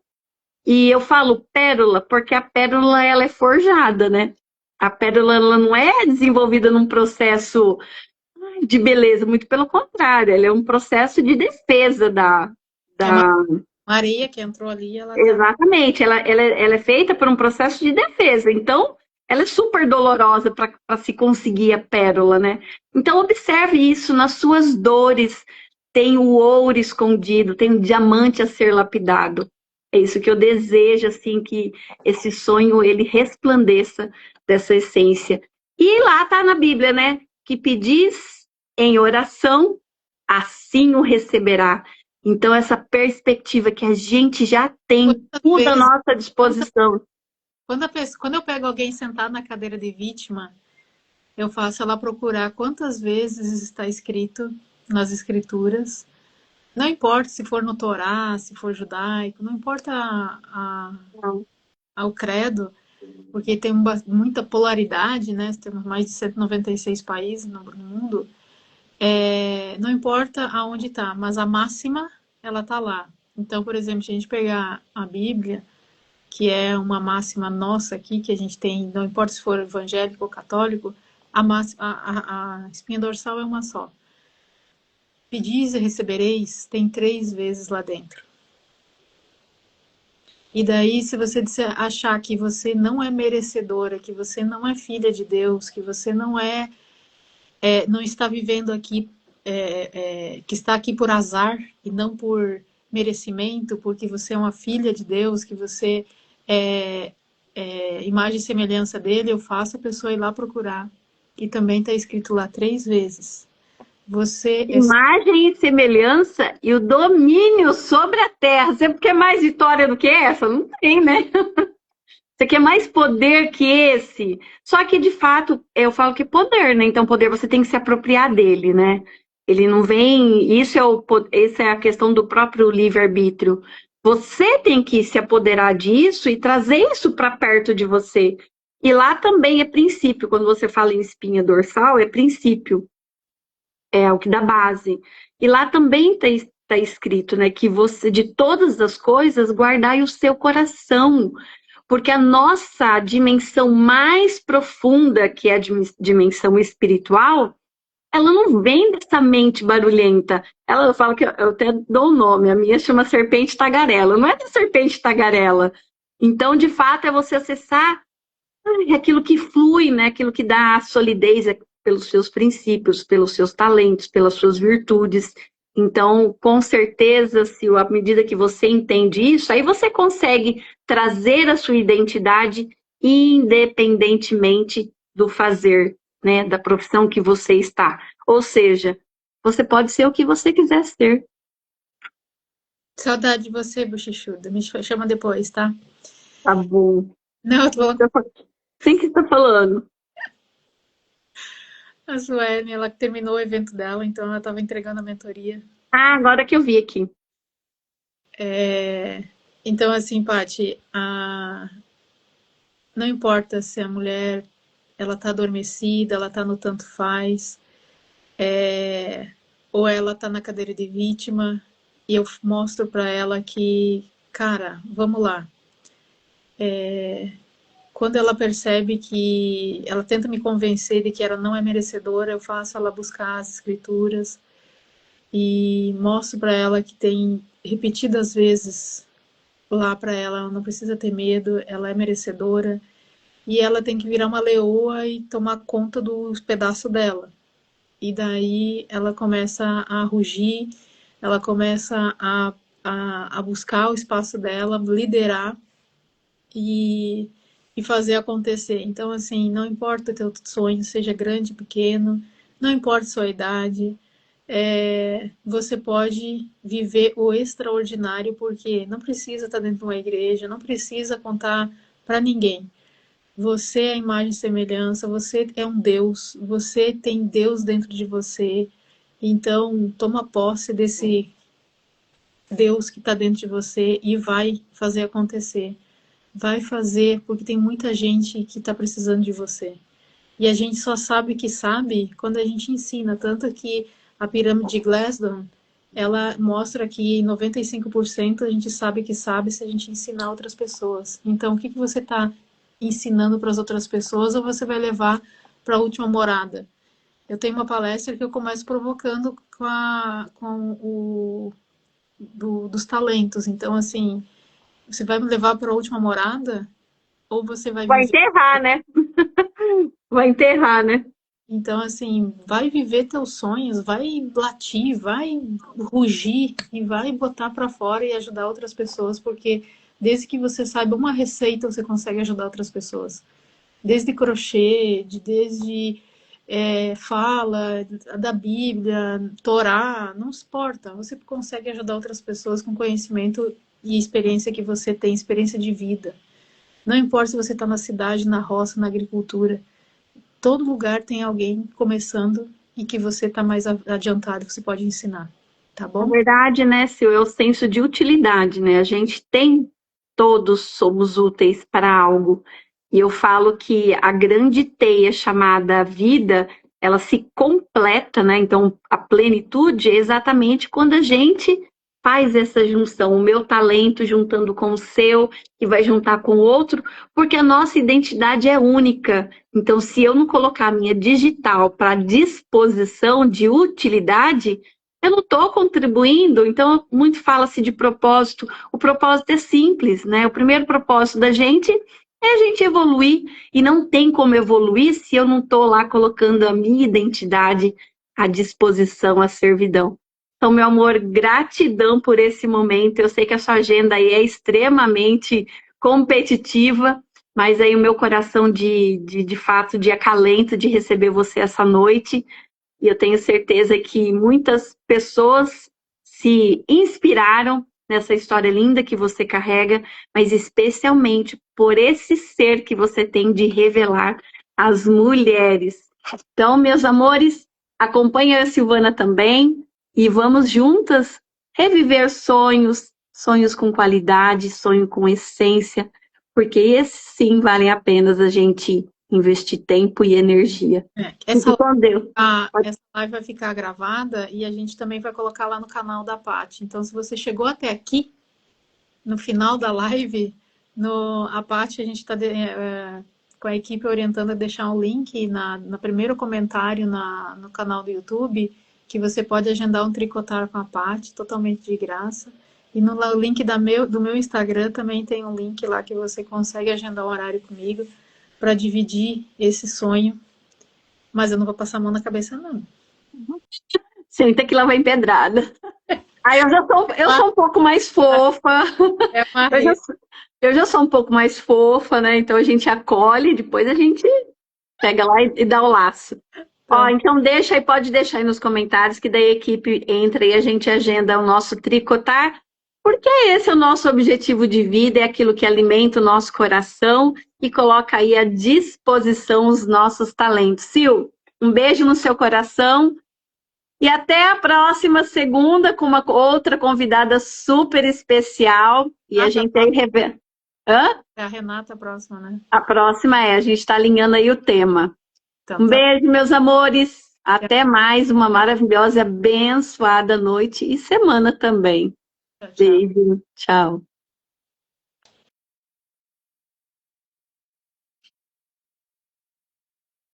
E eu falo pérola porque a pérola ela é forjada, né? A pérola ela não é desenvolvida num processo de beleza, muito pelo contrário, ela é um processo de defesa é uma da... areia que entrou ali, ela tá. Exatamente, ela é feita por um processo de defesa, então ela é super dolorosa para se conseguir a pérola, né? Então observe isso nas suas dores, tem o ouro escondido, tem o diamante a ser lapidado. É isso que eu desejo, assim, que esse sonho ele resplandeça dessa essência. E lá tá na Bíblia, né? Que pedis em oração, assim o receberá. Então, essa perspectiva que a gente já tem Quantas tudo à vezes, nossa disposição. Quando eu pego alguém sentado na cadeira de vítima, eu faço ela procurar quantas vezes está escrito nas escrituras. Não importa se for no Torá, se for judaico, não importa Não. ao credo, porque tem muita polaridade, né? Temos mais de 196 países no mundo. Não importa aonde está, mas a máxima, ela está lá. Então, por exemplo, se a gente pegar a Bíblia, que é uma máxima nossa aqui, que a gente tem, não importa se for evangélico ou católico, a espinha dorsal é uma só. Pedis e recebereis, tem 3 vezes lá dentro. E daí, se você achar que você não é merecedora, que você não é filha de Deus, que você não está vivendo aqui, que está aqui por azar e não por merecimento, porque você é uma filha de Deus, que você imagem e semelhança dele, eu faço a pessoa ir lá procurar. E também está escrito lá 3 vezes. Você Imagem e semelhança e o domínio sobre a terra. Você quer mais vitória do que essa? Não tem, né? Você quer mais poder que esse? Só que, de fato, eu falo que poder, né? Então, poder você tem que se apropriar dele, né? Ele não vem... Essa é a questão do próprio livre-arbítrio. Você tem que se apoderar disso e trazer isso para perto de você. E lá também é princípio. Quando você fala em espinha dorsal, é princípio. É o que dá base. E lá também está escrito, né? Que você, de todas as coisas, guardai o seu coração. Porque a nossa dimensão mais profunda, que é a dimensão espiritual, ela não vem dessa mente barulhenta. Eu falo que eu até dou o nome, a minha chama serpente tagarela. Não é da serpente tagarela. Então, de fato, é você acessar aquilo que flui, né? Aquilo que dá solidez pelos seus princípios, pelos seus talentos, pelas suas virtudes. Então, com certeza, se à medida que você entende isso, aí você consegue trazer a sua identidade independentemente do fazer, né, da profissão que você está. Ou seja, você pode ser o que você quiser ser. Saudade de você, bochechuda. Me chama depois, tá? Tá bom. Não, eu tô falando Quem que está falando? com a Suene, ela terminou o evento dela, então ela estava entregando a mentoria. Ah, agora que eu vi aqui. Então, assim, Paty, não importa se a mulher ela tá adormecida, ela tá no tanto faz, ou ela tá na cadeira de vítima, e eu mostro para ela que, cara, vamos lá. Quando ela percebe que ela tenta me convencer de que ela não é merecedora, eu faço ela buscar as escrituras e mostro para ela que tem repetidas vezes lá para ela não precisa ter medo, ela é merecedora e ela tem que virar uma leoa e tomar conta dos pedaços dela. E daí ela começa a rugir, ela começa a buscar o espaço dela, liderar e fazer acontecer. Então, assim, não importa o teu sonho, seja grande, pequeno, não importa a sua idade, você pode viver o extraordinário, porque não precisa estar dentro de uma igreja, não precisa contar para ninguém. Você é a imagem e semelhança, você é um Deus, você tem Deus dentro de você. Então, toma posse desse Deus que está dentro de você e vai fazer acontecer. Vai fazer, porque tem muita gente que está precisando de você. E a gente só sabe que sabe quando a gente ensina. Tanto que a pirâmide de Glasgow, ela mostra que 95% a gente sabe que sabe se a gente ensinar outras pessoas. Então, o que você está ensinando para as outras pessoas ou você vai levar para a última morada? Eu tenho uma palestra que eu começo provocando dos talentos. Então, assim, você vai me levar para a última morada ou você vai Vai viver? enterrar, né? Vai enterrar, né? Então, assim, vai viver teus sonhos, vai latir, vai rugir e vai botar para fora e ajudar outras pessoas, porque desde que você saiba uma receita, você consegue ajudar outras pessoas. Desde crochê, desde fala da Bíblia, Torá, não importa. Você consegue ajudar outras pessoas com conhecimento e experiência que você tem, experiência de vida. Não importa se você está na cidade, na roça, na agricultura, todo lugar tem alguém começando e que você está mais adiantado, que você pode ensinar, tá Na bom? verdade, né, Sil, é o senso de utilidade, né? A gente tem, todos somos úteis para algo. E eu falo que a grande teia chamada vida, ela se completa, né? Então, a plenitude é exatamente quando a gente faz essa junção, o meu talento juntando com o seu, que vai juntar com o outro, porque a nossa identidade é única. Então, se eu não colocar a minha digital para disposição de utilidade, eu não estou contribuindo, então muito fala-se de propósito. O propósito é simples, né? O primeiro propósito da gente é a gente evoluir, e não tem como evoluir se eu não estou lá colocando a minha identidade à disposição, à servidão. Então, meu amor, gratidão por esse momento. Eu sei que a sua agenda aí é extremamente competitiva, mas aí o meu coração de fato de acalento de receber você essa noite. E eu tenho certeza que muitas pessoas se inspiraram nessa história linda que você carrega, mas especialmente por esse ser que você tem de revelar às mulheres. Então, meus amores, acompanhe a Silvana também e vamos juntas reviver sonhos, sonhos com qualidade, sonho com essência, porque esses sim valem a pena a gente investir tempo e energia. Fique Essa, com Deus. essa live vai ficar gravada e a gente também vai colocar lá no canal da Paty. Então, se você chegou até aqui, no final da live, a Paty, a gente está com a equipe orientando a deixar um link no primeiro comentário no canal do YouTube, que você pode agendar um tricotar com a Paty, totalmente de graça. E no link do meu Instagram também tem um link lá que você consegue agendar um horário comigo para dividir esse sonho. Mas eu não vou passar a mão na cabeça, não. Senta que lá vai pedrada. Aí eu sou um pouco mais fofa. É uma Eu já sou um pouco mais fofa, né? Então a gente acolhe, depois a gente pega lá e dá o laço. Ó, então deixa aí, pode deixar aí nos comentários que daí a equipe entra e a gente agenda o nosso tricotar, porque esse é o nosso objetivo de vida, é aquilo que alimenta o nosso coração e coloca aí à disposição os nossos talentos. Sil, um beijo no seu coração. E até a próxima segunda com uma outra convidada super especial. E a gente aí revê. Hã? É a Renata a próxima, né? A próxima a gente está alinhando aí o tema. Então, Um beijo, meus amores. Até mais uma maravilhosa, abençoada noite e semana também. tchau. Beijo. Tchau.